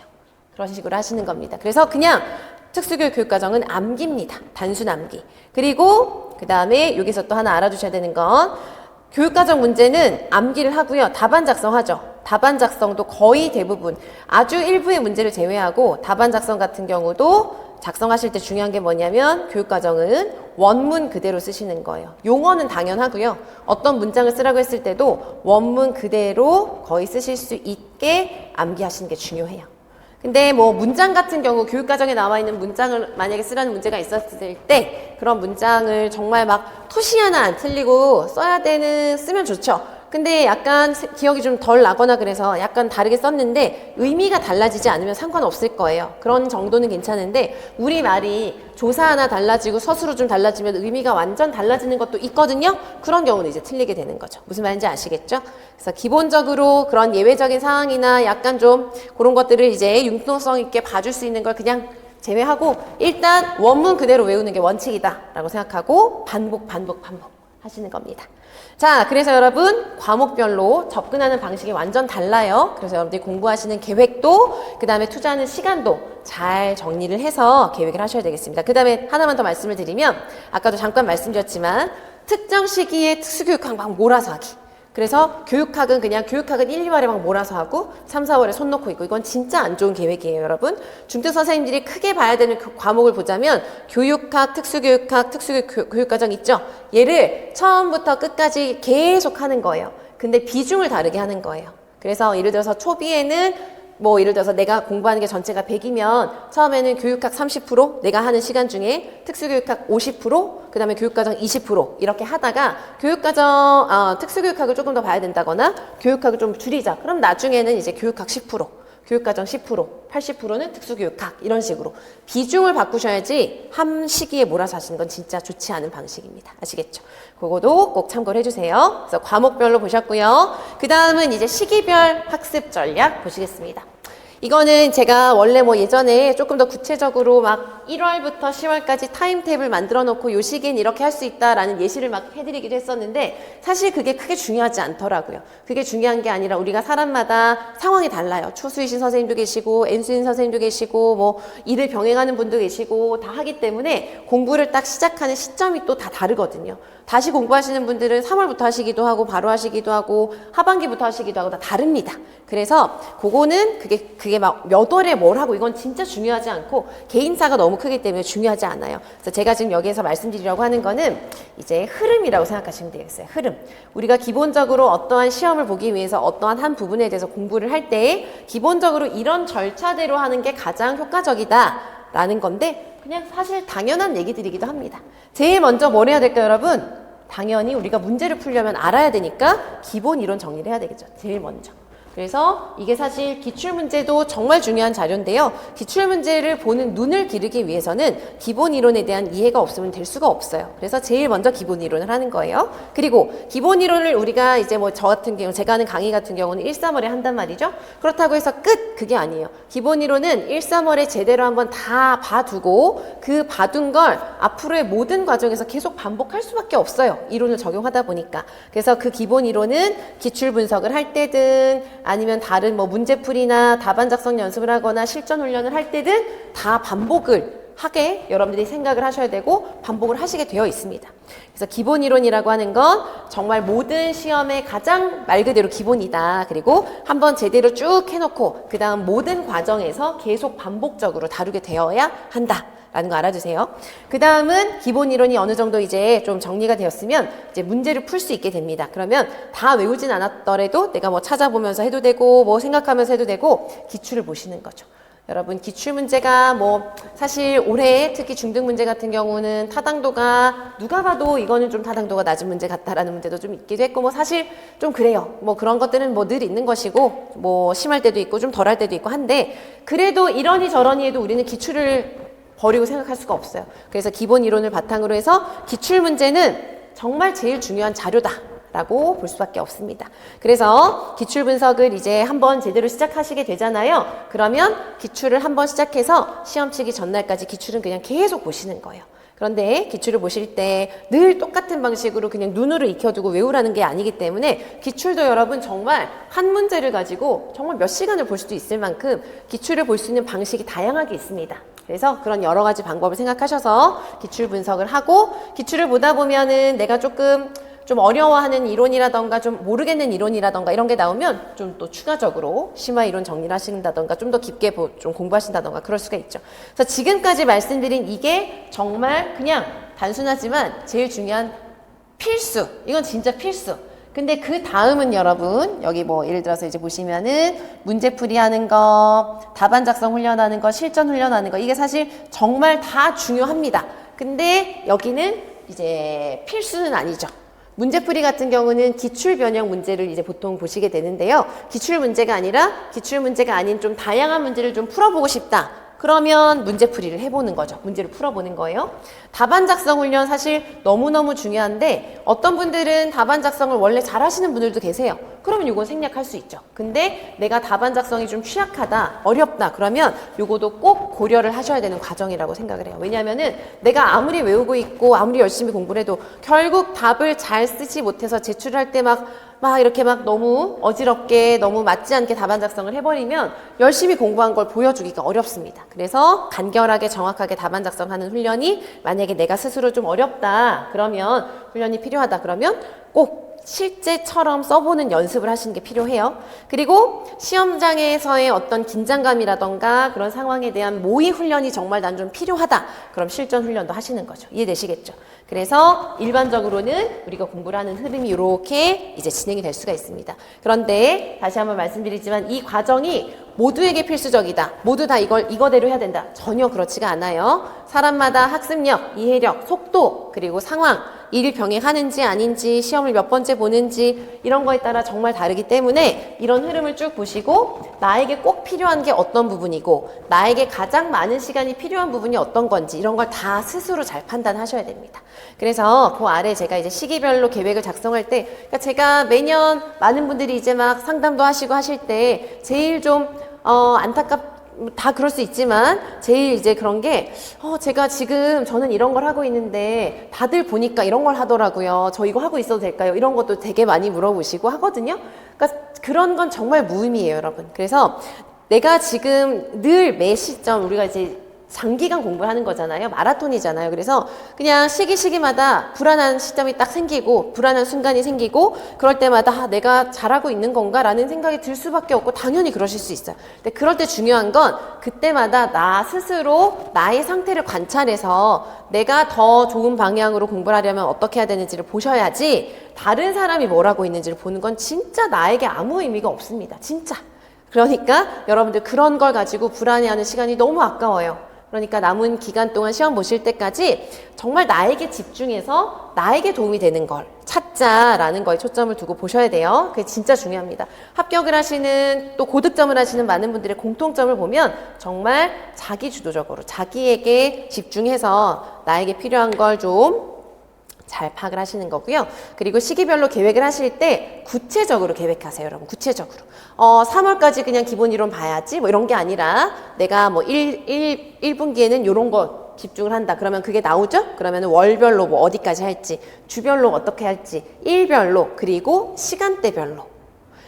그런 식으로 하시는 겁니다. 그래서 그냥 특수교육 교육과정은 암기입니다. 단순 암기. 그리고 그 다음에 여기서 또 하나 알아두셔야 되는 건 교육과정 문제는 암기를 하고요. 답안 작성하죠. 답안 작성도 거의 대부분 아주 일부의 문제를 제외하고 답안 작성 같은 경우도 작성하실 때 중요한 게 뭐냐면 교육과정은 원문 그대로 쓰시는 거예요. 용어는 당연하고요. 어떤 문장을 쓰라고 했을 때도 원문 그대로 거의 쓰실 수 있게 암기하시는 게 중요해요. 근데 뭐 문장 같은 경우 교육과정에 나와 있는 문장을 만약에 쓰라는 문제가 있었을 때 그런 문장을 정말 막 토시 하나 안 틀리고 쓰면 좋죠. 근데 약간 기억이 좀 덜 나거나 그래서 약간 다르게 썼는데 의미가 달라지지 않으면 상관없을 거예요. 그런 정도는 괜찮은데 우리말이 조사 하나 달라지고 서술어 좀 달라지면 의미가 완전 달라지는 것도 있거든요. 그런 경우는 이제 틀리게 되는 거죠. 무슨 말인지 아시겠죠? 그래서 기본적으로 그런 예외적인 상황이나 약간 좀 그런 것들을 이제 융통성 있게 봐줄 수 있는 걸 그냥 제외하고 일단 원문 그대로 외우는 게 원칙이다라고 생각하고 반복 하시는 겁니다. 자, 그래서 여러분 과목별로 접근하는 방식이 완전 달라요. 그래서 여러분들이 공부하시는 계획도 그 다음에 투자하는 시간도 잘 정리를 해서 계획을 하셔야 되겠습니다. 그 다음에 하나만 더 말씀을 드리면 아까도 잠깐 말씀드렸지만 특정 시기에 특수교육학 막 몰아서 하기. 그래서 교육학은 그냥 교육학은 1, 2월에 막 몰아서 하고 3, 4월에 손 놓고 있고 이건 진짜 안 좋은 계획이에요, 여러분. 중특 선생님들이 크게 봐야 되는 그 과목을 보자면 교육학, 특수교육학, 특수교육과정 있죠? 얘를 처음부터 끝까지 계속 하는 거예요. 근데 비중을 다르게 하는 거예요. 그래서 예를 들어서 초비에는 뭐 예를 들어서 내가 공부하는 게 전체가 100이면 처음에는 교육학 30%, 내가 하는 시간 중에 특수교육학 50%, 그 다음에 교육과정 20% 이렇게 하다가 특수교육학을 조금 더 봐야 된다거나 교육학을 좀 줄이자. 그럼 나중에는 이제 교육학 10%, 교육과정 10%, 80%는 특수교육학 이런 식으로 비중을 바꾸셔야지 한 시기에 몰아서 하시는 건 진짜 좋지 않은 방식입니다. 아시겠죠? 그거도 꼭 참고를 해주세요. 그래서 과목별로 보셨고요. 그 다음은 이제 시기별 학습 전략 보시겠습니다. 이거는 제가 원래 뭐 예전에 조금 더 구체적으로 막 1월부터 10월까지 타임테이블 만들어 놓고 요 시기엔 이렇게 할 수 있다라는 예시를 막 해드리기도 했었는데 사실 그게 크게 중요하지 않더라고요. 그게 중요한 게 아니라 우리가 사람마다 상황이 달라요. 초수이신 선생님도 계시고 N수인 선생님도 계시고 뭐 일을 병행하는 분도 계시고 다 하기 때문에 공부를 딱 시작하는 시점이 또 다 다르거든요. 다시 공부하시는 분들은 3월부터 하시기도 하고 바로 하시기도 하고 하반기부터 하시기도 하고 다 다릅니다. 그래서 그거는 그게 막 몇 월에 뭘 하고 이건 진짜 중요하지 않고 개인사가 너무 크기 때문에 중요하지 않아요. 그래서 제가 지금 여기에서 말씀드리려고 하는 거는 이제 흐름이라고 생각하시면 되겠어요. 흐름. 우리가 기본적으로 어떠한 시험을 보기 위해서 어떠한 한 부분에 대해서 공부를 할 때 기본적으로 이런 절차대로 하는 게 가장 효과적이다라는 건데 그냥 사실 당연한 얘기들이기도 합니다. 제일 먼저 뭘 해야 될까요, 여러분? 당연히 우리가 문제를 풀려면 알아야 되니까 기본 이론 정리를 해야 되겠죠. 제일 먼저. 그래서 이게 사실 기출문제도 정말 중요한 자료인데요. 기출문제를 보는 눈을 기르기 위해서는 기본 이론에 대한 이해가 없으면 될 수가 없어요. 그래서 제일 먼저 기본 이론을 하는 거예요. 그리고 기본 이론을 우리가 이제 뭐 저 같은 경우, 제가 하는 강의 같은 경우는 1, 3월에 한단 말이죠. 그렇다고 해서 끝! 그게 아니에요. 기본 이론은 1, 3월에 제대로 한번 다 봐두고 그 봐둔 걸 앞으로의 모든 과정에서 계속 반복할 수밖에 없어요. 이론을 적용하다 보니까. 그래서 그 기본 이론은 기출 분석을 할 때든 아니면 다른 뭐 문제풀이나 답안 작성 연습을 하거나 실전 훈련을 할 때든 다 반복을 하게 여러분들이 생각을 하셔야 되고 반복을 하시게 되어 있습니다. 그래서 기본 이론이라고 하는 건 정말 모든 시험의 가장 말 그대로 기본이다. 그리고 한번 제대로 쭉 해놓고 그 다음 모든 과정에서 계속 반복적으로 다루게 되어야 한다. 라는 거 알아주세요. 그 다음은 기본 이론이 어느 정도 이제 좀 정리가 되었으면 이제 문제를 풀 수 있게 됩니다. 그러면 다 외우진 않았더라도 내가 뭐 찾아보면서 해도 되고 뭐 생각하면서 해도 되고 기출을 보시는 거죠. 여러분 기출 문제가 뭐 사실 올해 특히 중등 문제 같은 경우는 타당도가 누가 봐도 이거는 좀 타당도가 낮은 문제 같다라는 문제도 좀 있기도 했고 뭐 사실 좀 그래요. 뭐 그런 것들은 뭐 늘 있는 것이고 뭐 심할 때도 있고 좀 덜할 때도 있고 한데 그래도 이러니 저러니 해도 우리는 기출을 버리고 생각할 수가 없어요. 그래서 기본 이론을 바탕으로 해서 기출 문제는 정말 제일 중요한 자료다라고 볼 수밖에 없습니다. 그래서 기출 분석을 이제 한번 제대로 시작하시게 되잖아요. 그러면 기출을 한번 시작해서 시험 치기 전날까지 기출은 그냥 계속 보시는 거예요. 그런데 기출을 보실 때 늘 똑같은 방식으로 그냥 눈으로 익혀두고 외우라는 게 아니기 때문에 기출도 여러분 정말 한 문제를 가지고 정말 몇 시간을 볼 수도 있을 만큼 기출을 볼 수 있는 방식이 다양하게 있습니다. 그래서 그런 여러 가지 방법을 생각하셔서 기출 분석을 하고 기출을 보다 보면은 내가 좀 어려워하는 이론이라던가 좀 모르겠는 이론이라던가 이런 게 나오면 좀 또 추가적으로 심화 이론 정리를 하신다던가 좀 더 깊게 좀 공부하신다던가 그럴 수가 있죠. 그래서 지금까지 말씀드린 이게 정말 그냥 단순하지만 제일 중요한 필수. 이건 진짜 필수. 근데 그 다음은 여러분 여기 뭐 예를 들어서 이제 보시면은 문제풀이 하는 거, 답안 작성 훈련하는 거, 실전 훈련하는 거 이게 사실 정말 다 중요합니다. 근데 여기는 이제 필수는 아니죠. 문제풀이 같은 경우는 기출 변형 문제를 이제 보통 보시게 되는데요. 기출 문제가 아닌 좀 다양한 문제를 좀 풀어보고 싶다. 그러면 문제풀이를 해보는 거죠. 문제를 풀어보는 거예요. 답안 작성 훈련 사실 너무너무 중요한데 어떤 분들은 답안 작성을 원래 잘하시는 분들도 계세요. 그러면 이건 생략할 수 있죠. 근데 내가 답안 작성이 좀 취약하다, 어렵다 그러면 이것도 꼭 고려를 하셔야 되는 과정이라고 생각을 해요. 왜냐하면은 내가 아무리 외우고 있고 아무리 열심히 공부를 해도 결국 답을 잘 쓰지 못해서 제출할 때 막 이렇게 막 너무 어지럽게 너무 맞지 않게 답안 작성을 해버리면 열심히 공부한 걸 보여주기가 어렵습니다. 그래서 간결하게 정확하게 답안 작성하는 훈련이 만약에 내가 스스로 좀 어렵다 그러면 훈련이 필요하다 그러면 꼭 실제처럼 써보는 연습을 하시는 게 필요해요. 그리고 시험장에서의 어떤 긴장감이라던가 그런 상황에 대한 모의 훈련이 정말 난 좀 필요하다. 그럼 실전 훈련도 하시는 거죠. 이해되시겠죠? 그래서 일반적으로는 우리가 공부를 하는 흐름이 이렇게 이제 진행이 될 수가 있습니다. 그런데 다시 한번 말씀드리지만 이 과정이 모두에게 필수적이다. 모두 다 이거대로 해야 된다. 전혀 그렇지가 않아요. 사람마다 학습력, 이해력, 속도, 그리고 상황, 일 병행하는지 아닌지, 시험을 몇 번째 보는지 이런 거에 따라 정말 다르기 때문에 이런 흐름을 쭉 보시고 나에게 꼭 필요한 게 어떤 부분이고 나에게 가장 많은 시간이 필요한 부분이 어떤 건지 이런 걸 다 스스로 잘 판단하셔야 됩니다. 그래서 그 아래 제가 이제 시기별로 계획을 작성할 때 그러니까 제가 매년 많은 분들이 이제 막 상담도 하시고 하실 때 제일 좀 다 그럴 수 있지만 제일 이제 그런 게 제가 지금 저는 이런 걸 하고 있는데 다들 보니까 이런 걸 하더라고요. 저 이거 하고 있어도 될까요? 이런 것도 되게 많이 물어보시고 하거든요. 그러니까 그런 건 정말 무의미해요, 여러분. 그래서 내가 지금 늘 매 시점 우리가 이제 장기간 공부를 하는 거잖아요. 마라톤이잖아요. 그래서 그냥 시기마다 불안한 시점이 딱 생기고 불안한 순간이 생기고 그럴 때마다 내가 잘하고 있는 건가? 라는 생각이 들 수밖에 없고 당연히 그러실 수 있어요. 근데 그럴 때 중요한 건 그때마다 나 스스로 나의 상태를 관찰해서 내가 더 좋은 방향으로 공부를 하려면 어떻게 해야 되는지를 보셔야지 다른 사람이 뭘 하고 있는지를 보는 건 진짜 나에게 아무 의미가 없습니다. 진짜. 그러니까 여러분들 그런 걸 가지고 불안해하는 시간이 너무 아까워요. 그러니까 남은 기간 동안 시험 보실 때까지 정말 나에게 집중해서 나에게 도움이 되는 걸 찾자라는 거에 초점을 두고 보셔야 돼요. 그게 진짜 중요합니다. 합격을 하시는 또 고득점을 하시는 많은 분들의 공통점을 보면 정말 자기 주도적으로 자기에게 집중해서 나에게 필요한 걸 좀 잘 파악을 하시는 거고요. 그리고 시기별로 계획을 하실 때 구체적으로 계획하세요, 여러분. 구체적으로. 3월까지 그냥 기본 이론 봐야지 뭐 이런 게 아니라 내가 뭐 1분기에는 이런 거 집중을 한다. 그러면 그게 나오죠? 그러면 월별로 뭐 어디까지 할지, 주별로 어떻게 할지, 일별로, 그리고 시간대별로.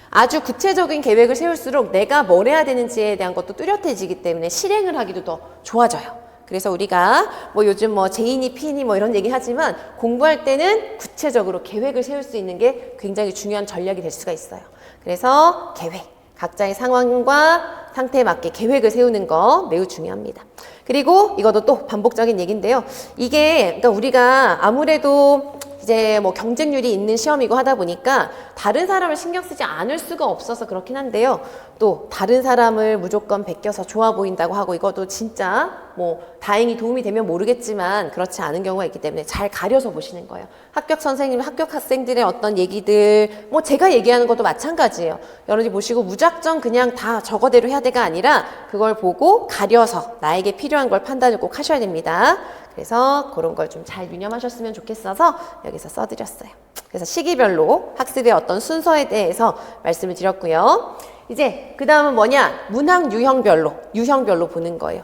아주 구체적인 계획을 세울수록 내가 뭘 해야 되는지에 대한 것도 뚜렷해지기 때문에 실행을 하기도 더 좋아져요. 그래서 우리가 뭐 요즘 뭐 제이니 피니 뭐 이런 얘기 하지만 공부할 때는 구체적으로 계획을 세울 수 있는 게 굉장히 중요한 전략이 될 수가 있어요. 그래서 계획, 각자의 상황과 상태에 맞게 계획을 세우는 거 매우 중요합니다. 그리고 이것도 또 반복적인 얘기인데요. 이게 그러니까 우리가 아무래도 이제 뭐 경쟁률이 있는 시험이고 하다 보니까 다른 사람을 신경 쓰지 않을 수가 없어서 그렇긴 한데요. 또 다른 사람을 무조건 베껴서 좋아 보인다고 하고 이것도 진짜 뭐 다행히 도움이 되면 모르겠지만 그렇지 않은 경우가 있기 때문에 잘 가려서 보시는 거예요. 합격 선생님, 합격 학생들의 어떤 얘기들 뭐 제가 얘기하는 것도 마찬가지예요. 여러분이 보시고 무작정 그냥 다 저거대로 해야 돼가 아니라 그걸 보고 가려서 나에게 필요한 걸 판단을 꼭 하셔야 됩니다. 그래서 그런 걸 좀 잘 유념하셨으면 좋겠어서 여기서 써드렸어요. 그래서 시기별로 학습의 어떤 순서에 대해서 말씀을 드렸고요. 이제 그 다음은 뭐냐? 문항 유형별로 보는 거예요.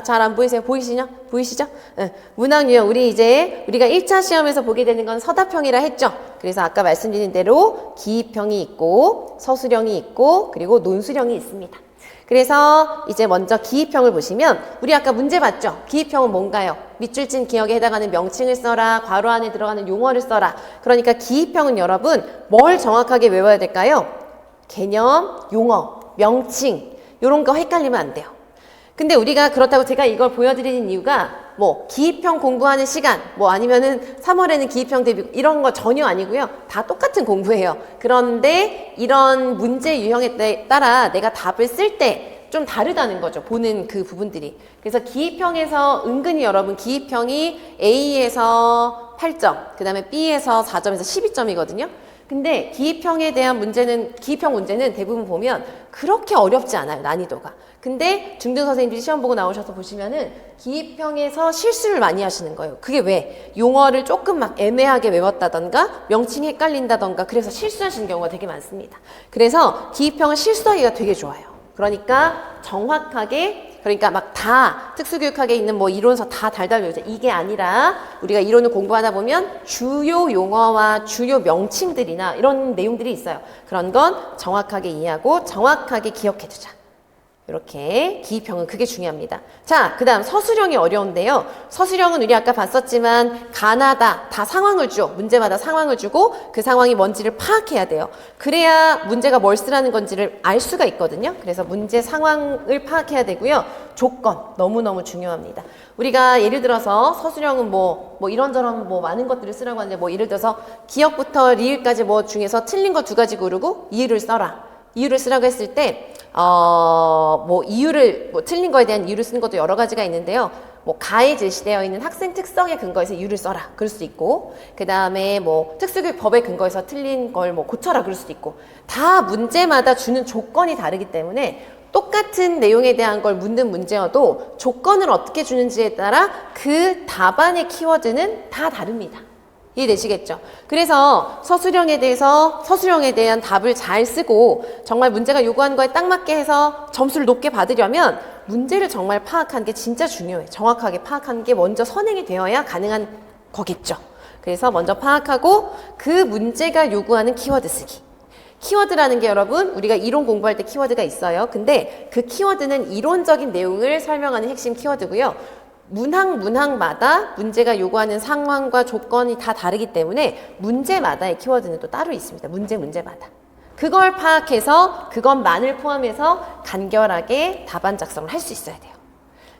잘 안 보이세요? 보이시죠? 네. 문항 유형. 우리가 1차 시험에서 보게 되는 건 서답형이라 했죠. 그래서 아까 말씀드린 대로 기입형이 있고 서술형이 있고 그리고 논술형이 있습니다. 그래서 이제 먼저 기입형을 보시면 우리 아까 문제 봤죠? 기입형은 뭔가요? 밑줄 친 기억에 해당하는 명칭을 써라, 괄호 안에 들어가는 용어를 써라. 그러니까 기입형은 여러분 뭘 정확하게 외워야 될까요? 개념, 용어, 명칭 이런 거 헷갈리면 안 돼요. 근데 우리가 그렇다고 제가 이걸 보여드리는 이유가 뭐 기입형 공부하는 시간 뭐 아니면은 3월에는 기입형 대비 이런 거 전혀 아니고요. 다 똑같은 공부예요. 그런데 이런 문제 유형에 따라 내가 답을 쓸 때 좀 다르다는 거죠. 보는 그 부분들이. 그래서 기입형에서 은근히 여러분 기입형이 A에서 8점, 그 다음에 B에서 4점에서 12점이거든요. 근데 기입형에 대한 문제는, 기입형 문제는 대부분 보면 그렇게 어렵지 않아요, 난이도가. 근데 중등 선생님들이 시험 보고 나오셔서 보시면은 기입형에서 실수를 많이 하시는 거예요. 그게 왜? 용어를 조금 막 애매하게 외웠다던가 명칭이 헷갈린다던가 그래서 실수하시는 경우가 되게 많습니다. 그래서 기입형은 실수하기가 되게 좋아요. 그러니까 정확하게 그러니까 막 다 특수교육학에 있는 뭐 이론서 다 달달 외우자 이게 아니라 우리가 이론을 공부하다 보면 주요 용어와 주요 명칭들이나 이런 내용들이 있어요. 그런 건 정확하게 이해하고 정확하게 기억해두자. 이렇게 기입형은 그게 중요합니다. 자, 그 다음 서술형이 어려운데요. 서술형은 우리 아까 봤었지만 가나다 다 상황을 줘. 문제마다 상황을 주고 그 상황이 뭔지를 파악해야 돼요. 그래야 문제가 뭘 쓰라는 건지를 알 수가 있거든요. 그래서 문제 상황을 파악해야 되고요. 조건 너무너무 중요합니다. 우리가 예를 들어서 서술형은 뭐 이런저런 뭐 많은 것들을 쓰라고 하는데 뭐 예를 들어서 기역부터 리을까지 뭐 중에서 틀린 거 2가지 고르고 이유를 써라. 이유를 쓰라고 했을 때 틀린 거에 대한 이유를 쓰는 것도 여러 가지가 있는데요. 뭐 가에 제시되어 있는 학생 특성에 근거해서 이유를 써라. 그럴 수도 있고, 그 다음에 뭐 특수교육 법에 근거해서 틀린 걸 뭐 고쳐라. 그럴 수도 있고, 다 문제마다 주는 조건이 다르기 때문에 똑같은 내용에 대한 걸 묻는 문제여도 조건을 어떻게 주는지에 따라 그 답안의 키워드는 다 다릅니다. 이해되시겠죠? 그래서 서술형에 대한 답을 잘 쓰고 정말 문제가 요구하는 거에 딱 맞게 해서 점수를 높게 받으려면 문제를 정말 파악하는 게 진짜 중요해요. 정확하게 파악하는 게 먼저 선행이 되어야 가능한 거겠죠. 그래서 먼저 파악하고 그 문제가 요구하는 키워드 쓰기. 키워드라는 게 여러분 우리가 이론 공부할 때 키워드가 있어요. 근데 그 키워드는 이론적인 내용을 설명하는 핵심 키워드고요. 문항마다 문제가 요구하는 상황과 조건이 다 다르기 때문에 문제마다의 키워드는 또 따로 있습니다. 문제마다. 그걸 파악해서 그것만을 포함해서 간결하게 답안 작성을 할 수 있어야 돼요.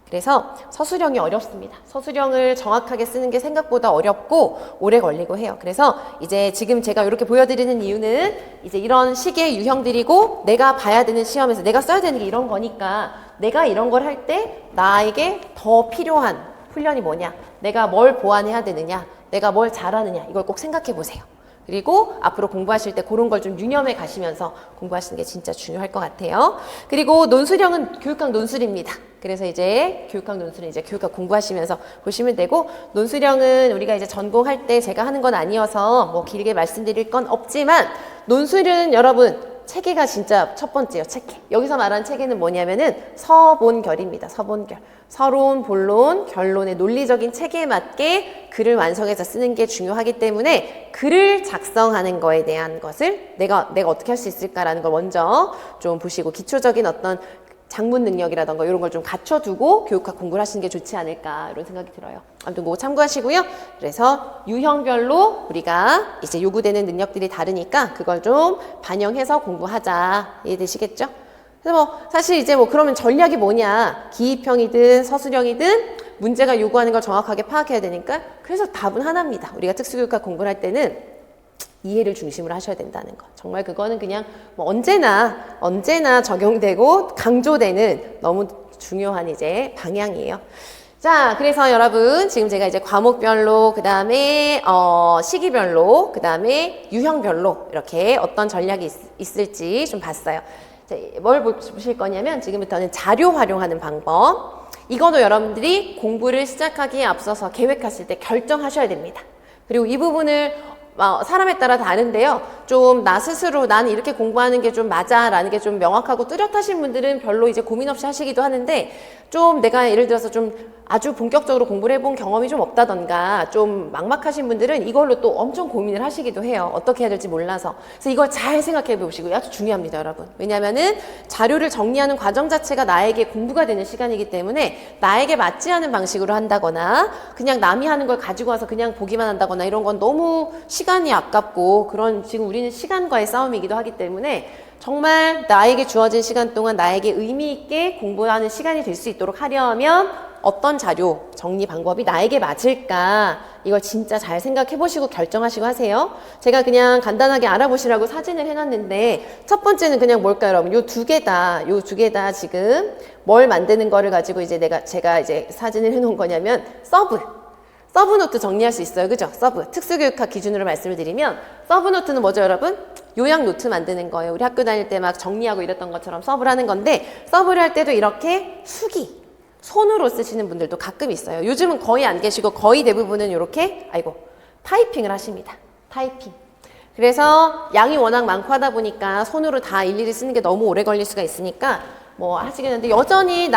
그래서 서술형이 어렵습니다. 서술형을 정확하게 쓰는 게 생각보다 어렵고 오래 걸리고 해요. 그래서 이제 지금 제가 이렇게 보여드리는 이유는 이제 이런 식의 유형들이고 내가 봐야 되는 시험에서 내가 써야 되는 게 이런 거니까 내가 이런 걸 할 때 나에게 더 필요한 훈련이 뭐냐, 내가 뭘 보완해야 되느냐, 내가 뭘 잘하느냐, 이걸 꼭 생각해 보세요. 그리고 앞으로 공부하실 때 그런 걸 좀 유념해 가시면서 공부하시는 게 진짜 중요할 것 같아요. 그리고 논술형은 교육학 논술입니다. 그래서 이제 교육학 논술은 이제 교육학 공부하시면서 보시면 되고, 논술형은 우리가 이제 전공할 때 제가 하는 건 아니어서 뭐 길게 말씀드릴 건 없지만, 논술은 여러분 체계가 진짜 첫 번째요. 체계. 여기서 말하는 체계는 뭐냐면은 서본결입니다. 서본결. 서론, 본론, 결론의 논리적인 체계에 맞게 글을 완성해서 쓰는 게 중요하기 때문에 글을 작성하는 거에 대한 것을 내가 어떻게 할 수 있을까라는 걸 먼저 좀 보시고, 기초적인 어떤 작문 능력이라던가 이런 걸 좀 갖춰두고 교육학 공부를 하시는 게 좋지 않을까, 이런 생각이 들어요. 아무튼 그거 참고하시고요. 그래서 유형별로 우리가 이제 요구되는 능력들이 다르니까 그걸 좀 반영해서 공부하자. 이해되시겠죠? 그래서 뭐 사실 이제 뭐 그러면 전략이 뭐냐, 기입형이든 서술형이든 문제가 요구하는 걸 정확하게 파악해야 되니까, 그래서 답은 하나입니다. 우리가 특수교육학 공부를 할 때는 이해를 중심으로 하셔야 된다는 거. 정말 그거는 그냥 뭐 언제나 적용되고 강조되는 너무 중요한 이제 방향이에요. 자, 그래서 여러분 지금 제가 이제 과목별로, 그 다음에 시기별로, 그 다음에 유형별로 이렇게 어떤 전략이 있을지 좀 봤어요. 자, 뭘 보실 거냐면 지금부터는 자료 활용하는 방법. 이거도 여러분들이 공부를 시작하기에 앞서서 계획하실 때 결정하셔야 됩니다. 그리고 이 부분을 사람에 따라 다른데요. 좀 나 스스로 나는 이렇게 공부하는 게 좀 맞아 라는 게 좀 명확하고 뚜렷하신 분들은 별로 이제 고민 없이 하시기도 하는데, 좀 내가 예를 들어서 좀 아주 본격적으로 공부를 해본 경험이 좀 없다던가 좀 막막하신 분들은 이걸로 또 엄청 고민을 하시기도 해요. 어떻게 해야 될지 몰라서. 그래서 이걸 잘 생각해 보시고, 아주 중요합니다, 여러분. 왜냐면은 자료를 정리하는 과정 자체가 나에게 공부가 되는 시간이기 때문에 나에게 맞지 않은 방식으로 한다거나 그냥 남이 하는 걸 가지고 와서 그냥 보기만 한다거나 이런 건 너무 시간이 아깝고, 그런 지금 우리는 시간과의 싸움이기도 하기 때문에 정말 나에게 주어진 시간 동안 나에게 의미 있게 공부하는 시간이 될 수 있도록 하려면 어떤 자료 정리 방법이 나에게 맞을까, 이걸 진짜 잘 생각해 보시고 결정하시고 하세요. 제가 그냥 간단하게 알아보시라고 사진을 해놨는데, 첫 번째는 그냥 뭘까요, 여러분? 요 두 개 다 지금 뭘 만드는 거를 가지고 이제 제가 이제 사진을 해놓은 거냐면 서브노트 정리할 수 있어요. 그죠? 특수교육학 기준으로 말씀을 드리면 서브노트는 뭐죠, 여러분? 요약 노트 만드는 거예요. 우리 학교 다닐 때 막 정리하고 이랬던 것처럼 서브를 하는 건데, 서브를 할 때도 이렇게 손으로 쓰시는 분들도 가끔 있어요. 요즘은 거의 안 계시고 거의 대부분은 이렇게 타이핑을 하십니다. 타이핑. 그래서 양이 워낙 많고 하다 보니까 손으로 다 일일이 쓰는 게 너무 오래 걸릴 수가 있으니까 뭐 하시겠는데, 여전히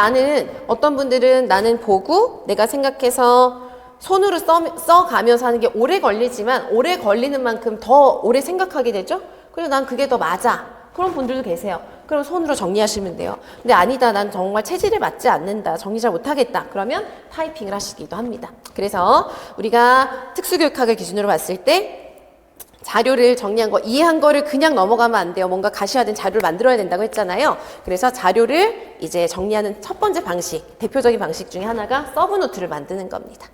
어떤 분들은 나는 보고 내가 생각해서 손으로 써가면서 하는 게 오래 걸리지만, 오래 걸리는 만큼 더 오래 생각하게 되죠? 그래서 난 그게 더 맞아. 그런 분들도 계세요. 그럼 손으로 정리하시면 돼요. 근데 아니다, 난 정말 체질에 맞지 않는다, 정리 잘 못하겠다, 그러면 타이핑을 하시기도 합니다. 그래서 우리가 특수교육학을 기준으로 봤을 때 자료를 정리한 거, 이해한 거를 그냥 넘어가면 안 돼요. 뭔가 가시화된 자료를 만들어야 된다고 했잖아요. 그래서 자료를 이제 정리하는 첫 번째 방식, 대표적인 방식 중에 하나가 서브노트를 만드는 겁니다.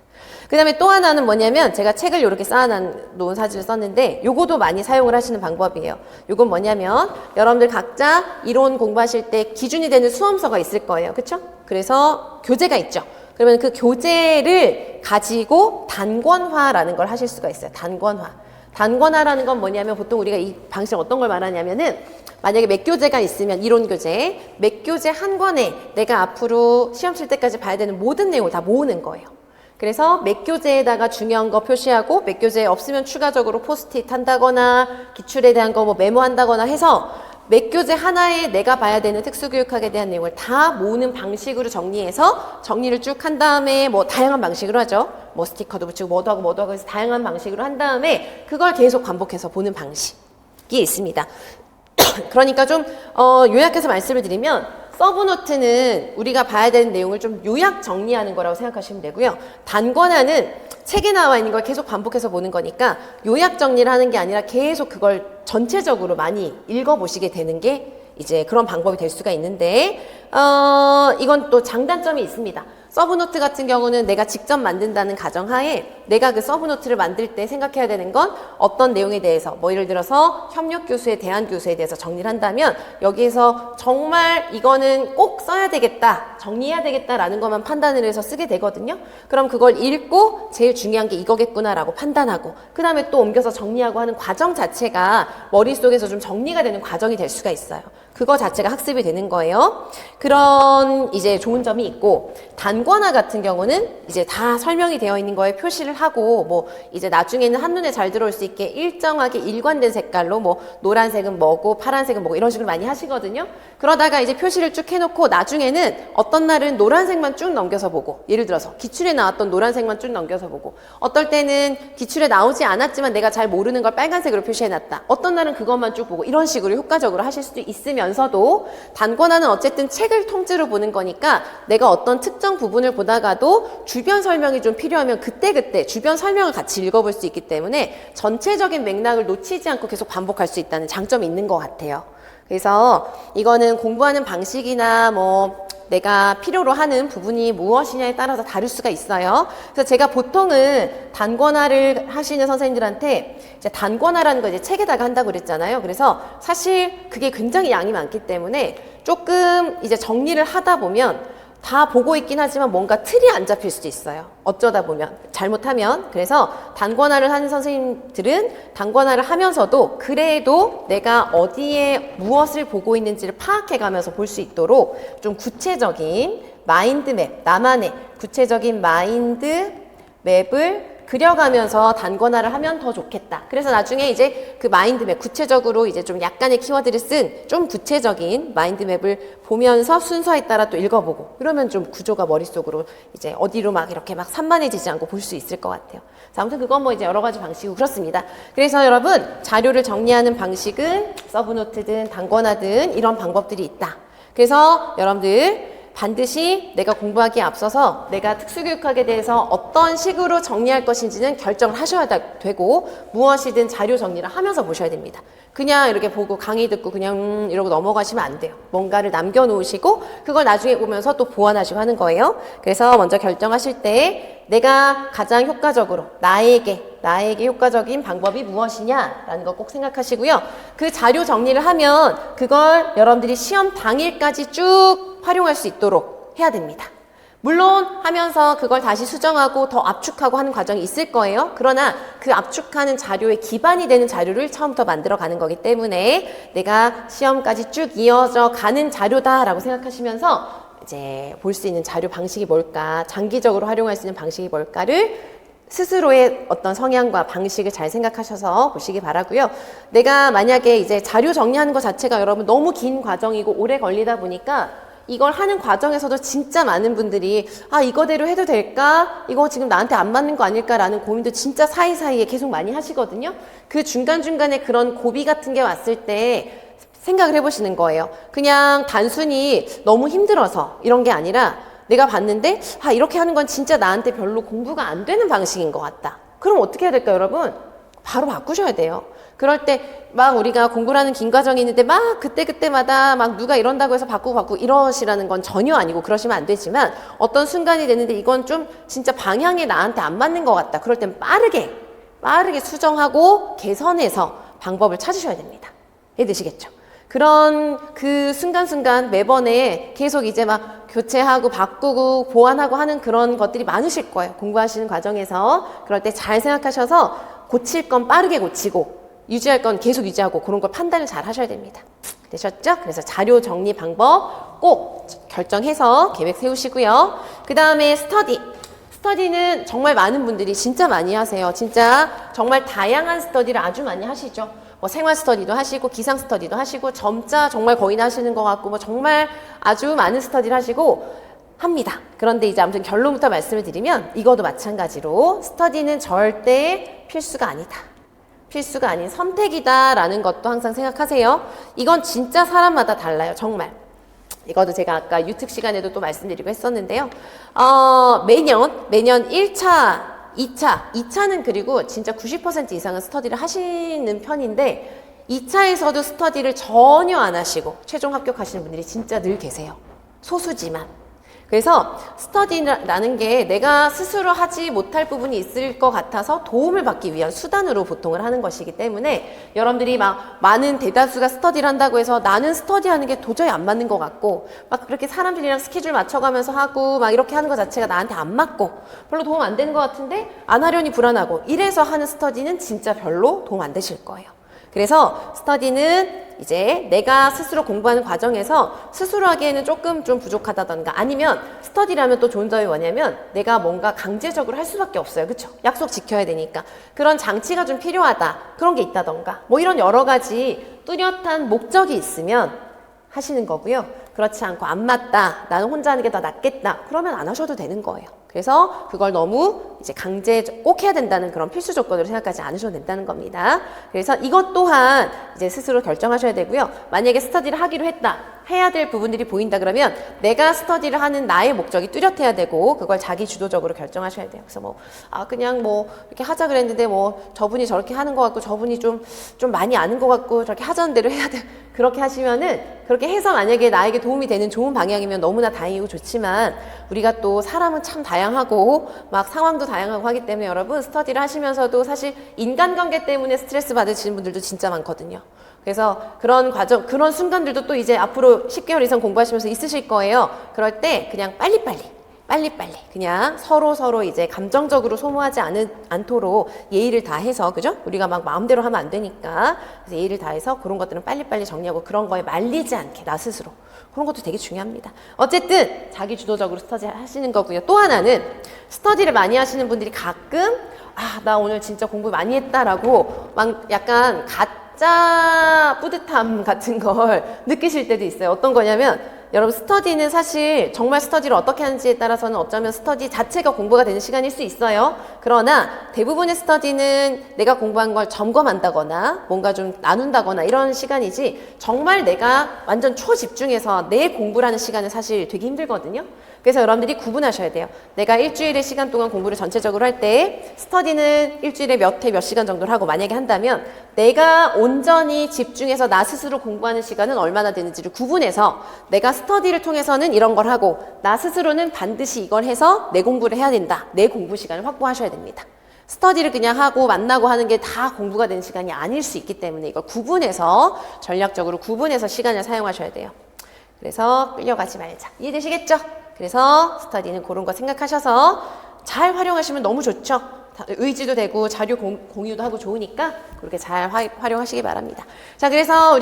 그 다음에 또 하나는 뭐냐면, 제가 책을 이렇게 쌓아놓은 사진을 썼는데, 요거도 많이 사용을 하시는 방법이에요. 요건 뭐냐면, 여러분들 각자 이론 공부하실 때 기준이 되는 수험서가 있을 거예요. 그쵸? 그래서 교재가 있죠. 그러면 그 교재를 가지고 단권화라는 걸 하실 수가 있어요. 단권화라는 건 뭐냐면, 보통 우리가 이 방식 어떤 걸 말하냐면은, 만약에 몇 교재가 있으면 이론 교재, 몇 교재 한 권에 내가 앞으로 시험 칠 때까지 봐야 되는 모든 내용을 다 모으는 거예요. 그래서 몇 교재에다가 중요한 거 표시하고, 몇 교재에 없으면 추가적으로 포스트잇 한다거나 기출에 대한 거 뭐 메모한다거나 해서 몇 교재 하나에 내가 봐야 되는 특수교육학에 대한 내용을 다 모으는 방식으로 정리를 쭉 한 다음에, 뭐 다양한 방식으로 하죠. 뭐 스티커도 붙이고 뭐도 하고 해서 다양한 방식으로 한 다음에 그걸 계속 반복해서 보는 방식이 있습니다. 그러니까 좀 요약해서 말씀을 드리면, 서브노트는 우리가 봐야 되는 내용을 좀 요약 정리하는 거라고 생각하시면 되고요. 단권화는 책에 나와 있는 걸 계속 반복해서 보는 거니까 요약 정리를 하는 게 아니라 계속 그걸 전체적으로 많이 읽어보시게 되는 게 이제 그런 방법이 될 수가 있는데, 이건 또 장단점이 있습니다. 서브노트 같은 경우는 내가 직접 만든다는 가정하에 내가 그 서브노트를 만들 때 생각해야 되는 건 어떤 내용에 대해서 뭐 예를 들어서 협력 교수에 대한 교수에 대해서 정리를 한다면 여기에서 정말 이거는 꼭 써야 되겠다, 정리해야 되겠다라는 것만 판단을 해서 쓰게 되거든요. 그럼 그걸 읽고 제일 중요한 게 이거겠구나라고 판단하고 그 다음에 또 옮겨서 정리하고 하는 과정 자체가 머릿속에서 좀 정리가 되는 과정이 될 수가 있어요. 그거 자체가 학습이 되는 거예요. 그런 이제 좋은 점이 있고 단권화 같은 경우는 이제 다 설명이 되어 있는 거에 표시를 하고 뭐 이제 나중에는 한눈에 잘 들어올 수 있게 일정하게 일관된 색깔로 뭐 노란색은 뭐고 파란색은 뭐고 이런 식으로 많이 하시거든요. 그러다가 이제 표시를 쭉 해놓고 나중에는 어떤 날은 노란색만 쭉 넘겨서 보고 예를 들어서 기출에 나왔던 노란색만 쭉 넘겨서 보고 어떨 때는 기출에 나오지 않았지만 내가 잘 모르는 걸 빨간색으로 표시해놨다. 어떤 날은 그것만 쭉 보고 이런 식으로 효과적으로 하실 수도 있으면서도 단권화는 어쨌든 책을 통째로 보는 거니까 내가 어떤 특정 부분을 보다가도 주변 설명이 좀 필요하면 그때그때 주변 설명을 같이 읽어볼 수 있기 때문에 전체적인 맥락을 놓치지 않고 계속 반복할 수 있다는 장점이 있는 것 같아요. 그래서 이거는 공부하는 방식이나 뭐 내가 필요로 하는 부분이 무엇이냐에 따라서 다를 수가 있어요. 그래서 제가 보통은 단권화를 하시는 선생님들한테 이제 단권화라는 거 이제 책에다가 한다고 그랬잖아요. 그래서 사실 그게 굉장히 양이 많기 때문에 조금 이제 정리를 하다 보면 다 보고 있긴 하지만 뭔가 틀이 안 잡힐 수도 있어요. 어쩌다 보면 잘못하면. 그래서 단권화를 하는 선생님들은 단권화를 하면서도 그래도 내가 어디에 무엇을 보고 있는지를 파악해 가면서 볼 수 있도록 좀 구체적인 마인드맵, 나만의 구체적인 마인드맵을 그려가면서 단권화를 하면 더 좋겠다. 그래서 나중에 이제 그 마인드맵, 구체적으로 이제 좀 약간의 키워드를 쓴 좀 구체적인 마인드맵을 보면서 순서에 따라 또 읽어보고 그러면 좀 구조가 머릿속으로 이제 어디로 막 이렇게 막 산만해지지 않고 볼 수 있을 것 같아요. 자, 아무튼 그건 뭐 이제 여러 가지 방식이고 그렇습니다. 그래서 여러분 자료를 정리하는 방식은 서브노트든 단권화든 이런 방법들이 있다. 그래서 여러분들 반드시 내가 공부하기에 앞서서 내가 특수교육학에 대해서 어떤 식으로 정리할 것인지는 결정을 하셔야 되고 무엇이든 자료 정리를 하면서 보셔야 됩니다. 그냥 이렇게 보고 강의 듣고 그냥 이러고 넘어가시면 안 돼요. 뭔가를 남겨놓으시고 그걸 나중에 보면서 또 보완하시고 하는 거예요. 그래서 먼저 결정하실 때 내가 가장 효과적으로 나에게 효과적인 방법이 무엇이냐라는 거 꼭 생각하시고요. 그 자료 정리를 하면 그걸 여러분들이 시험 당일까지 쭉 활용할 수 있도록 해야 됩니다. 물론 하면서 그걸 다시 수정하고 더 압축하고 하는 과정이 있을 거예요. 그러나 그 압축하는 자료의 기반이 되는 자료를 처음부터 만들어 가는 거기 때문에 내가 시험까지 쭉 이어져 가는 자료다라고 생각하시면서 이제 볼 수 있는 자료 방식이 뭘까, 장기적으로 활용할 수 있는 방식이 뭘까를 스스로의 어떤 성향과 방식을 잘 생각하셔서 보시기 바라고요. 내가 만약에 이제 자료 정리하는 것 자체가 여러분 너무 긴 과정이고 오래 걸리다 보니까 이걸 하는 과정에서도 진짜 많은 분들이 아 이거대로 해도 될까? 이거 지금 나한테 안 맞는 거 아닐까라는 고민도 진짜 사이사이에 계속 많이 하시거든요. 그 중간중간에 그런 고비 같은 게 왔을 때 생각을 해보시는 거예요. 그냥 단순히 너무 힘들어서 이런 게 아니라 내가 봤는데 아 이렇게 하는 건 진짜 나한테 별로 공부가 안 되는 방식인 것 같다. 그럼 어떻게 해야 될까요, 여러분? 바로 바꾸셔야 돼요. 그럴 때 막 우리가 공부를 하는 긴 과정이 있는데 막 그때그때마다 막 누가 이런다고 해서 바꾸고 이러시라는 건 전혀 아니고 그러시면 안 되지만 어떤 순간이 됐는데 이건 좀 진짜 방향이 나한테 안 맞는 것 같다. 그럴 땐 빠르게 수정하고 개선해서 방법을 찾으셔야 됩니다. 이해되시겠죠? 그런 그 순간순간 매번에 계속 이제 막 교체하고 바꾸고 보완하고 하는 그런 것들이 많으실 거예요. 공부하시는 과정에서. 그럴 때 잘 생각하셔서 고칠 건 빠르게 고치고 유지할 건 계속 유지하고 그런 걸 판단을 잘 하셔야 됩니다. 되셨죠? 그래서 자료 정리 방법 꼭 결정해서 계획 세우시고요. 그 다음에 스터디는 정말 많은 분들이 진짜 많이 하세요. 진짜 정말 다양한 스터디를 아주 많이 하시죠. 뭐 생활 스터디도 하시고 기상 스터디도 하시고 점자 정말 거의 다 하시는 것 같고 뭐 정말 아주 많은 스터디를 하시고 합니다. 그런데 이제 아무튼 결론부터 말씀을 드리면 이것도 마찬가지로 스터디는 절대 필수가 아니다. 필수가 아닌 선택이다라는 것도 항상 생각하세요. 이건 진짜 사람마다 달라요. 정말. 이것도 제가 아까 유특 시간에도 또 말씀드리고 했었는데요. 매년 1차, 2차는 그리고 진짜 90% 이상은 스터디를 하시는 편인데 2차에서도 스터디를 전혀 안 하시고 최종 합격하시는 분들이 진짜 늘 계세요. 소수지만. 그래서 스터디라는 게 내가 스스로 하지 못할 부분이 있을 것 같아서 도움을 받기 위한 수단으로 보통을 하는 것이기 때문에 여러분들이 막 많은 대다수가 스터디를 한다고 해서 나는 스터디하는 게 도저히 안 맞는 것 같고 막 그렇게 사람들이랑 스케줄 맞춰가면서 하고 막 이렇게 하는 것 자체가 나한테 안 맞고 별로 도움 안 되는 것 같은데 안 하려니 불안하고 이래서 하는 스터디는 진짜 별로 도움 안 되실 거예요. 그래서 스터디는 이제 내가 스스로 공부하는 과정에서 스스로 하기에는 조금 좀 부족하다던가 아니면 스터디라면 또 좋은 점이 뭐냐면 내가 뭔가 강제적으로 할 수밖에 없어요. 그쵸? 약속 지켜야 되니까. 그런 장치가 좀 필요하다. 그런 게 있다던가. 뭐 이런 여러 가지 뚜렷한 목적이 있으면 하시는 거고요. 그렇지 않고 안 맞다. 나는 혼자 하는 게 더 낫겠다. 그러면 안 하셔도 되는 거예요. 그래서 그걸 너무 이제 강제 꼭 해야 된다는 그런 필수 조건으로 생각하지 않으셔도 된다는 겁니다. 그래서 이것 또한 이제 스스로 결정하셔야 되고요. 만약에 스터디를 하기로 했다. 해야 될 부분들이 보인다 그러면 내가 스터디를 하는 나의 목적이 뚜렷해야 되고 그걸 자기 주도적으로 결정하셔야 돼요. 그래서 그냥 이렇게 하자 그랬는데 저분이 저렇게 하는 것 같고 저분이 좀 많이 아는 것 같고 저렇게 하자는 대로 해야 돼. 그렇게 하시면은 그렇게 해서 만약에 나에게 도움이 되는 좋은 방향이면 너무나 다행이고 좋지만 우리가 또 사람은 참 다양하고 막 상황도 다양하고 하기 때문에 여러분 스터디를 하시면서도 사실 인간관계 때문에 스트레스 받으시는 분들도 진짜 많거든요. 그래서 그런 과정, 그런 순간들도 또 이제 앞으로 10개월 이상 공부하시면서 있으실 거예요. 그럴 때 그냥 빨리빨리 그냥 서로 이제 감정적으로 소모하지 않도록 예의를 다해서 그죠? 우리가 막 마음대로 하면 안 되니까 그래서 예의를 다해서 그런 것들은 빨리빨리 정리하고 그런 거에 말리지 않게 나 스스로 그런 것도 되게 중요합니다. 어쨌든 자기 주도적으로 스터디 하시는 거고요. 또 하나는 스터디를 많이 하시는 분들이 가끔 나 오늘 진짜 공부 많이 했다라고 막 약간 가짜 뿌듯함 같은 걸 느끼실 때도 있어요. 어떤 거냐면 여러분 스터디는 사실 정말 스터디를 어떻게 하는지에 따라서는 어쩌면 스터디 자체가 공부가 되는 시간일 수 있어요. 그러나 대부분의 스터디는 내가 공부한 걸 점검한다거나 뭔가 좀 나눈다거나 이런 시간이지 정말 내가 완전 초집중해서 내 공부라는 시간은 사실 되게 힘들거든요. 그래서 여러분들이 구분하셔야 돼요. 내가 일주일의 시간 동안 공부를 전체적으로 할 때 스터디는 일주일에 몇 회 몇 시간 정도를 하고 만약에 한다면 내가 온전히 집중해서 나 스스로 공부하는 시간은 얼마나 되는지를 구분해서 내가 스터디를 통해서는 이런 걸 하고 나 스스로는 반드시 이걸 해서 내 공부를 해야 된다. 내 공부 시간을 확보하셔야 됩니다. 스터디를 그냥 하고 만나고 하는 게 다 공부가 되는 시간이 아닐 수 있기 때문에 이걸 구분해서 전략적으로 구분해서 시간을 사용하셔야 돼요. 그래서 끌려가지 말자. 이해되시겠죠? 그래서 스터디는 그런 거 생각하셔서 잘 활용하시면 너무 좋죠. 의지도 되고 자료 공유도 하고 좋으니까 그렇게 잘 활용하시기 바랍니다. 자, 그래서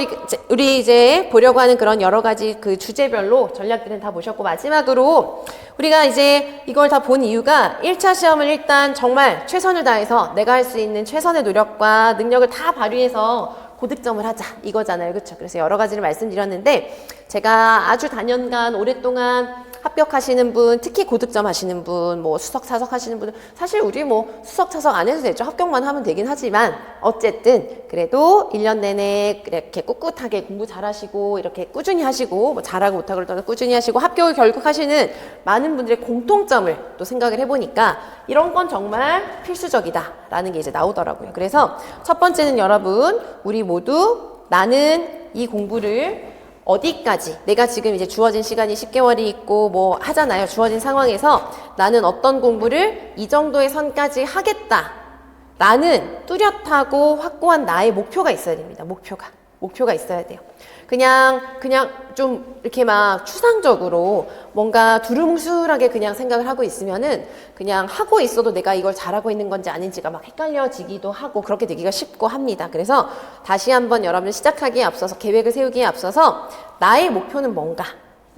우리 이제 보려고 하는 그런 여러 가지 그 주제별로 전략들은 다 보셨고 마지막으로 우리가 이제 이걸 다 본 이유가 1차 시험을 일단 정말 최선을 다해서 내가 할 수 있는 최선의 노력과 능력을 다 발휘해서 고득점을 하자 이거잖아요. 그렇죠? 그래서 여러 가지를 말씀드렸는데 제가 아주 단연간 오랫동안 합격하시는 분, 특히 고득점 하시는 분, 수석, 차석 하시는 분은 사실 우리 수석, 차석 안 해도 되죠. 합격만 하면 되긴 하지만 어쨌든 그래도 1년 내내 이렇게 꿋꿋하게 공부 잘하시고 이렇게 꾸준히 하시고 잘하고 못하고를 떠나서 꾸준히 하시고 합격을 결국 하시는 많은 분들의 공통점을 또 생각을 해보니까 이런 건 정말 필수적이다라는 게 이제 나오더라고요. 그래서 첫 번째는 여러분 우리 모두 나는 이 공부를 어디까지 내가 지금 이제 주어진 시간이 10개월이 있고 하잖아요. 주어진 상황에서 나는 어떤 공부를 이 정도의 선까지 하겠다 라는 뚜렷하고 확고한 나의 목표가 있어야 됩니다. 목표가 있어야 돼요. 그냥 좀 이렇게 막 추상적으로 뭔가 두루뭉술하게 그냥 생각을 하고 있으면은 그냥 하고 있어도 내가 이걸 잘하고 있는 건지 아닌지가 막 헷갈려지기도 하고 그렇게 되기가 쉽고 합니다. 그래서 다시 한번 여러분 시작하기에 앞서서 계획을 세우기에 앞서서 나의 목표는 뭔가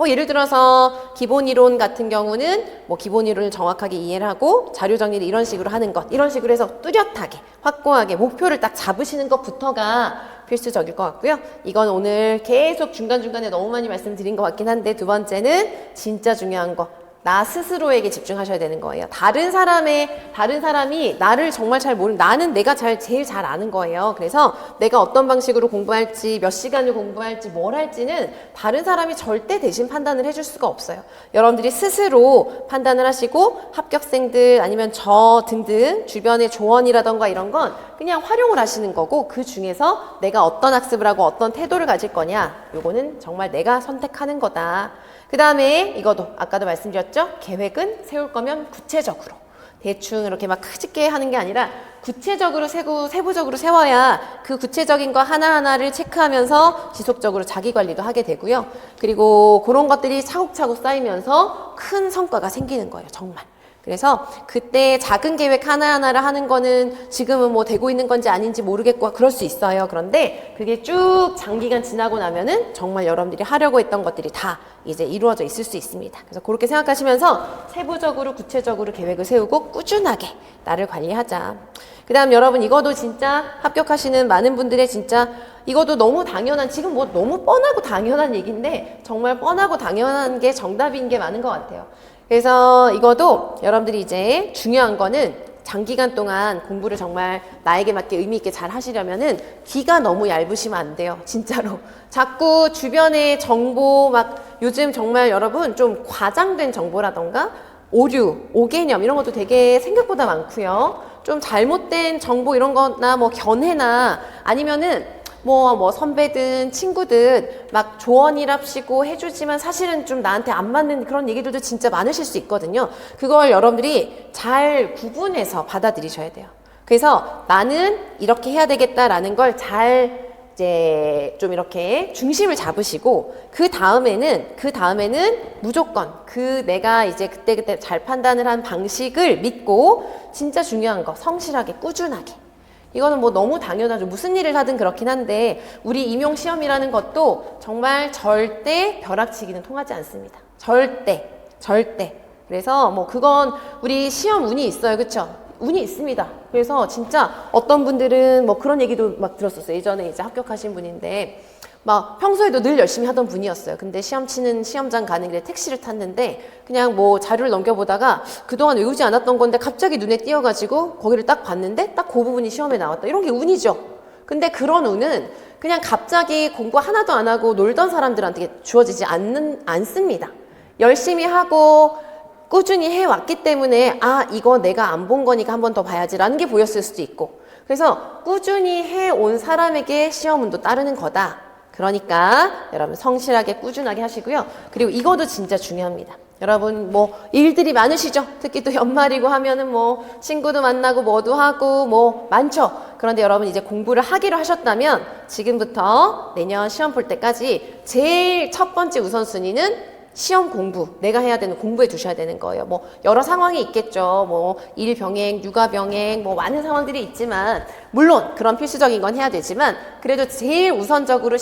예를 들어서 기본 이론 같은 경우는 기본 이론을 정확하게 이해를 하고 자료 정리를 이런 식으로 하는 것 이런 식으로 해서 뚜렷하게 확고하게 목표를 딱 잡으시는 것부터가 필수적일 것 같고요. 이건 오늘 계속 중간중간에 너무 많이 말씀드린 것 같긴 한데 두 번째는 진짜 중요한 거 나 스스로에게 집중하셔야 되는 거예요. 다른 사람이 나를 정말 잘 모르는, 나는 내가 제일 잘 아는 거예요. 그래서 내가 어떤 방식으로 공부할지, 몇 시간을 공부할지, 뭘 할지는 다른 사람이 절대 대신 판단을 해줄 수가 없어요. 여러분들이 스스로 판단을 하시고 합격생들 아니면 저 등등 주변의 조언이라던가 이런 건 그냥 활용을 하시는 거고, 그 중에서 내가 어떤 학습을 하고 어떤 태도를 가질 거냐, 요거는 정말 내가 선택하는 거다. 그 다음에 이것도 아까도 말씀드렸죠? 계획은 세울 거면 구체적으로, 대충 이렇게 막 크게 하는 게 아니라 구체적으로 세부적으로 세워야 그 구체적인 거 하나하나를 체크하면서 지속적으로 자기 관리도 하게 되고요. 그리고 그런 것들이 차곡차곡 쌓이면서 큰 성과가 생기는 거예요, 정말. 그래서 그때 작은 계획 하나하나를 하는 거는 지금은 뭐 되고 있는 건지 아닌지 모르겠고 그럴 수 있어요. 그런데 그게 쭉 장기간 지나고 나면은 정말 여러분들이 하려고 했던 것들이 다 이제 이루어져 있을 수 있습니다. 그래서 그렇게 생각하시면서 세부적으로 구체적으로 계획을 세우고 꾸준하게 나를 관리하자. 그 다음 여러분, 이거도 진짜 합격하시는 많은 분들의 진짜 이것도 너무 당연한, 지금 뭐 너무 뻔하고 당연한 얘기인데 정말 뻔하고 당연한 게 정답인 게 많은 것 같아요. 그래서 이것도 여러분들이 이제 중요한 거는 장기간 동안 공부를 정말 나에게 맞게 의미 있게 잘 하시려면은 귀가 너무 얇으시면 안 돼요. 진짜로. 자꾸 주변의 정보 막 요즘 정말 여러분 좀 과장된 정보라던가 오류, 오개념 이런 것도 되게 생각보다 많고요. 좀 잘못된 정보 이런 거나 뭐 견해나 아니면은 뭐 선배든 친구든 막 조언이랍시고 해주지만 사실은 좀 나한테 안 맞는 그런 얘기들도 진짜 많으실 수 있거든요. 그걸 여러분들이 잘 구분해서 받아들이셔야 돼요. 그래서 나는 이렇게 해야 되겠다라는 걸 잘 이제 좀 이렇게 중심을 잡으시고 그 다음에는 무조건 내가 이제 그때 잘 판단을 한 방식을 믿고 진짜 중요한 거 성실하게 꾸준하게, 이거는 뭐 너무 당연하죠. 무슨 일을 하든 그렇긴 한데 우리 임용 시험이라는 것도 정말 절대 벼락치기는 통하지 않습니다. 절대. 그래서 뭐 그건 우리 시험 운이 있어요. 그쵸? 운이 있습니다. 그래서 진짜 어떤 분들은 뭐 그런 얘기도 막 들었었어요. 예전에 이제 합격하신 분인데 막 평소에도 늘 열심히 하던 분이었어요. 근데 시험 치는 시험장 가는 길에 택시를 탔는데 그냥 뭐 자료를 넘겨보다가 그동안 외우지 않았던 건데 갑자기 눈에 띄어가지고 거기를 딱 봤는데 딱 그 부분이 시험에 나왔다. 이런 게 운이죠. 근데 그런 운은 그냥 갑자기 공부 하나도 안 하고 놀던 사람들한테 주어지지 않습니다. 열심히 하고 꾸준히 해왔기 때문에 이거 내가 안 본 거니까 한 번 더 봐야지라는 게 보였을 수도 있고, 그래서 꾸준히 해온 사람에게 시험운도 따르는 거다. 그러니까 여러분 성실하게 꾸준하게 하시고요. 그리고 이것도 진짜 중요합니다. 여러분 뭐 일들이 많으시죠? 특히 또 연말이고 하면은 뭐 친구도 만나고 뭐도 하고 뭐 많죠? 그런데 여러분 이제 공부를 하기로 하셨다면 지금부터 내년 시험 볼 때까지 제일 첫 번째 우선순위는 시험 공부, 내가 해야 되는 공부에 두셔야 되는 거예요. 뭐 여러 상황이 있겠죠. 뭐 일 병행, 육아 병행, 뭐 많은 상황들이 있지만 물론 그런 필수적인 건 해야 되지만 그래도 제일 우선적으로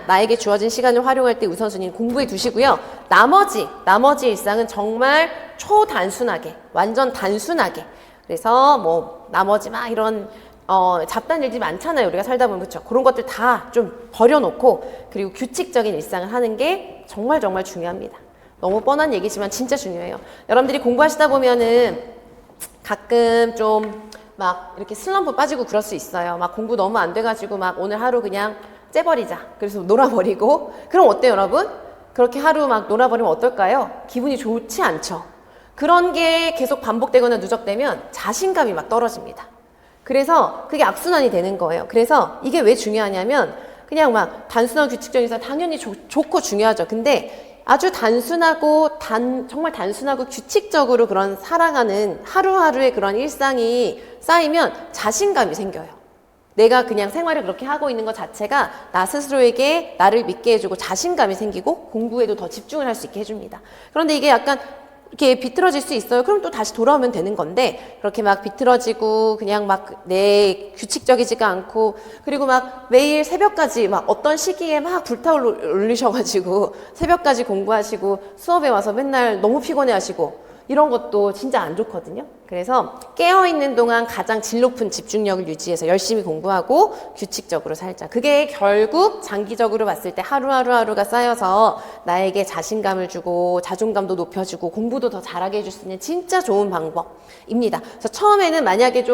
나에게 주어진 시간을 활용할 때 우선순위는 공부에 두시고요. 나머지 일상은 정말 초단순하게, 완전 단순하게. 그래서 뭐 나머지 막 이런 잡다한 일들이 많잖아요. 우리가 살다 보면. 그렇죠? 그런 것들 다 좀 버려놓고 그리고 규칙적인 일상을 하는 게 정말 중요합니다. 너무 뻔한 얘기지만 진짜 중요해요. 여러분들이 공부하시다 보면은 가끔 좀 막 이렇게 슬럼프 빠지고 그럴 수 있어요. 막 공부 너무 안 돼가지고 막 오늘 하루 그냥 째버리자. 그래서 놀아버리고. 그럼 어때요, 여러분? 그렇게 하루 막 놀아버리면 어떨까요? 기분이 좋지 않죠. 그런 게 계속 반복되거나 누적되면 자신감이 막 떨어집니다. 그래서 그게 악순환이 되는 거예요. 그래서 이게 왜 중요하냐면 그냥 막 단순한 규칙적인 일상 당연히 좋고 중요하죠. 근데 아주 단순하고 정말 단순하고 규칙적으로 그런 살아가는 하루하루의 그런 일상이 쌓이면 자신감이 생겨요. 내가 그냥 생활을 그렇게 하고 있는 것 자체가 나 스스로에게 나를 믿게 해주고 자신감이 생기고 공부에도 더 집중을 할 수 있게 해줍니다. 그런데 이게 약간 이렇게 비틀어질 수 있어요. 그럼 또 다시 돌아오면 되는 건데 그렇게 막 비틀어지고 그냥 막 내 규칙적이지가 않고 그리고 막 매일 새벽까지 막 어떤 시기에 막 불타올리셔가지고 새벽까지 공부하시고 수업에 와서 맨날 너무 피곤해 하시고 이런 것도 진짜 안 좋거든요. 그래서 깨어있는 동안 가장 질 높은 집중력을 유지해서 열심히 공부하고 규칙적으로 살자. 그게 결국 장기적으로 봤을 때 하루하루가 쌓여서 나에게 자신감을 주고 자존감도 높여주고 공부도 더 잘하게 해줄 수 있는 진짜 좋은 방법입니다. 그래서 처음에는 만약에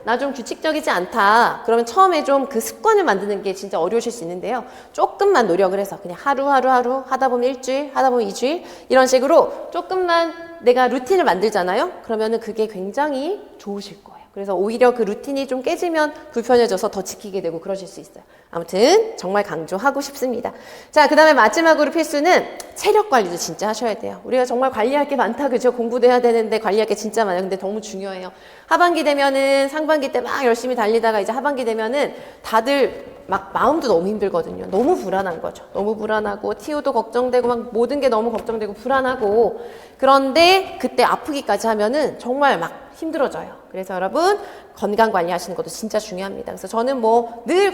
나 좀 규칙적이지 않다. 그러면 처음에 좀 그 습관을 만드는 게 진짜 어려우실 수 있는데요. 조금만 노력을 해서 그냥 하루 하다 보면 일주일, 하다 보면 2주일 이런 식으로 조금만 내가 루틴을 만들잖아요. 그러면은 그게 굉장히 좋으실 거예요. 그래서 오히려 그 루틴이 좀 깨지면 불편해져서 더 지키게 되고 그러실 수 있어요. 아무튼 정말 강조하고 싶습니다. 자, 그 다음에 마지막으로 필수는 체력 관리도 진짜 하셔야 돼요. 우리가 정말 관리할 게 많다, 그죠? 공부도 해야 되는데 관리할 게 진짜 많아요. 근데 너무 중요해요. 하반기 되면은 상반기 때 막 열심히 달리다가 이제 하반기 되면은 다들 막 마음도 너무 힘들거든요. 너무 불안한 거죠. 너무 불안하고 TO도 걱정되고 막 모든 게 너무 걱정되고 불안하고 그런데 그때 아프기까지 하면은 정말 막 힘들어져요. 그래서 여러분 건강 관리하시는 것도 진짜 중요합니다. 그래서 저는 뭐 늘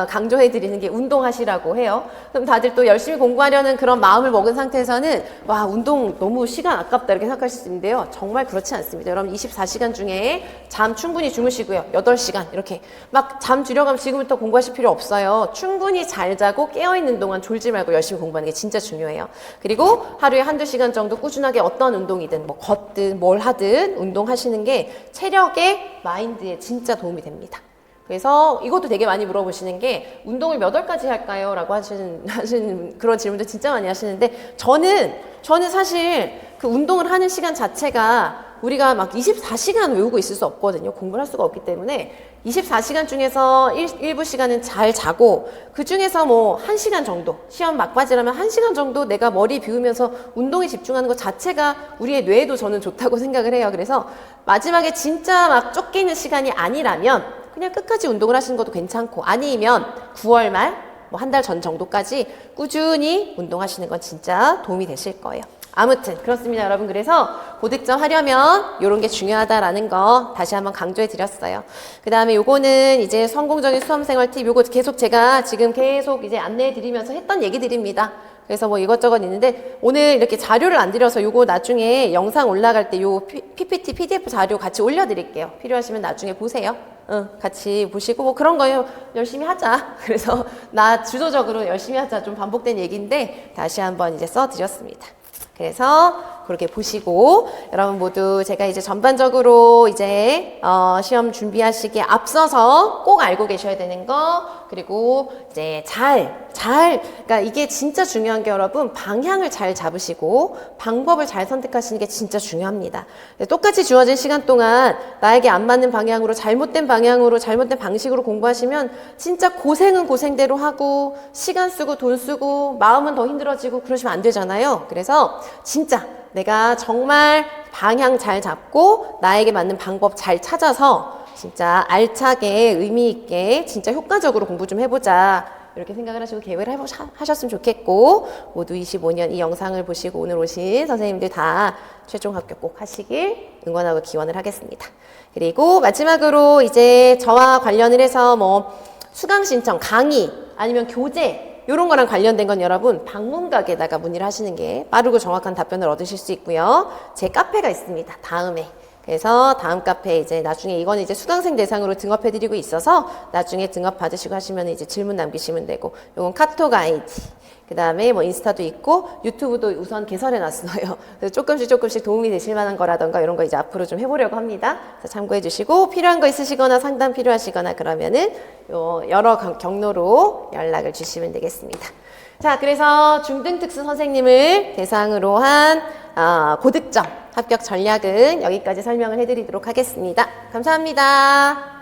강조해 드리는 게 운동하시라고 해요. 그럼 다들 또 열심히 공부하려는 그런 마음을 먹은 상태에서는 와, 운동 너무 시간 아깝다 이렇게 생각하실 수 있는데요. 정말 그렇지 않습니다. 여러분 24시간 중에 잠 충분히 주무시고요. 8시간 이렇게 막 잠 줄여가면 지금부터 공부하실 필요 없어요. 충분히 잘 자고 깨어있는 동안 졸지 말고 열심히 공부하는 게 진짜 중요해요. 그리고 하루에 1-2시간 정도 꾸준하게 어떤 운동이든 뭐 걷든 뭘 하든 운동하시는 게 체력에 마인드에 진짜 도움이 됩니다. 그래서 이것도 되게 많이 물어보시는 게 운동을 몇 월까지 할까요? 라고 하시는 그런 질문도 진짜 많이 하시는데 저는 사실 그 운동을 하는 시간 자체가 우리가 막 24시간 외우고 있을 수 없거든요. 공부를 할 수가 없기 때문에 24시간 중에서 일부 시간은 잘 자고 그 중에서 뭐 1시간 정도 시험 막바지라면 1시간 정도 내가 머리 비우면서 운동에 집중하는 것 자체가 우리의 뇌에도 저는 좋다고 생각을 해요. 그래서 마지막에 진짜 막 쫓기는 시간이 아니라면 그냥 끝까지 운동을 하시는 것도 괜찮고 아니면 9월 말 뭐 한 달 전 정도까지 꾸준히 운동하시는 건 진짜 도움이 되실 거예요. 아무튼 그렇습니다, 여러분. 그래서 고득점 하려면 이런 게 중요하다라는 거 다시 한번 강조해 드렸어요. 그 다음에 요거는 이제 성공적인 수험생활 팁, 요거 계속 제가 지금 계속 이제 안내해 드리면서 했던 얘기들입니다. 그래서 뭐 이것저것 있는데 오늘 이렇게 자료를 안 드려서 요거 나중에 영상 올라갈 때 요 PPT, PDF 자료 같이 올려드릴게요. 필요하시면 나중에 보세요. 같이 보시고 뭐 그런 거요 열심히 하자. 그래서 나 주도적으로 열심히 하자 좀 반복된 얘기인데 다시 한번 이제 써드렸습니다. 그래서 그렇게 보시고 여러분 모두 제가 이제 전반적으로 이제 시험 준비하시기에 앞서서 꼭 알고 계셔야 되는 거 그리고 이제 그러니까 이게 진짜 중요한 게 여러분 방향을 잘 잡으시고 방법을 잘 선택하시는 게 진짜 중요합니다. 똑같이 주어진 시간 동안 나에게 안 맞는 방향으로 잘못된 방식으로 공부하시면 진짜 고생은 고생대로 하고 시간 쓰고 돈 쓰고 마음은 더 힘들어지고 그러시면 안 되잖아요. 그래서 진짜 내가 정말 방향 잘 잡고 나에게 맞는 방법 잘 찾아서 진짜 알차게 의미 있게 진짜 효과적으로 공부 좀 해보자. 이렇게 생각을 하시고 계획을 하셨으면 좋겠고 모두 25년 이 영상을 보시고 오늘 오신 선생님들 다 최종 합격 꼭 하시길 응원하고 기원을 하겠습니다. 그리고 마지막으로 이제 저와 관련을 해서 뭐 수강 신청, 강의 아니면 교재 이런 거랑 관련된 건 여러분 방문각에다가 문의를 하시는 게 빠르고 정확한 답변을 얻으실 수 있고요. 제 카페가 있습니다. 다음에. 그래서 다음 카페 이제 나중에 이거는 이제 수강생 대상으로 등업해드리고 있어서 나중에 등업 받으시고 하시면 이제 질문 남기시면 되고 요건 카톡 아이디 그 다음에 뭐 인스타도 있고 유튜브도 우선 개설해 놨어요. 그래서 조금씩 도움이 되실 만한 거라던가 이런 거 이제 앞으로 좀 해보려고 합니다. 그래서 참고해 주시고 필요한 거 있으시거나 상담 필요하시거나 그러면은 요 여러 경로로 연락을 주시면 되겠습니다. 자, 그래서 중등특수 선생님을 대상으로 한 고득점 합격 전략은 여기까지 설명을 해드리도록 하겠습니다. 감사합니다.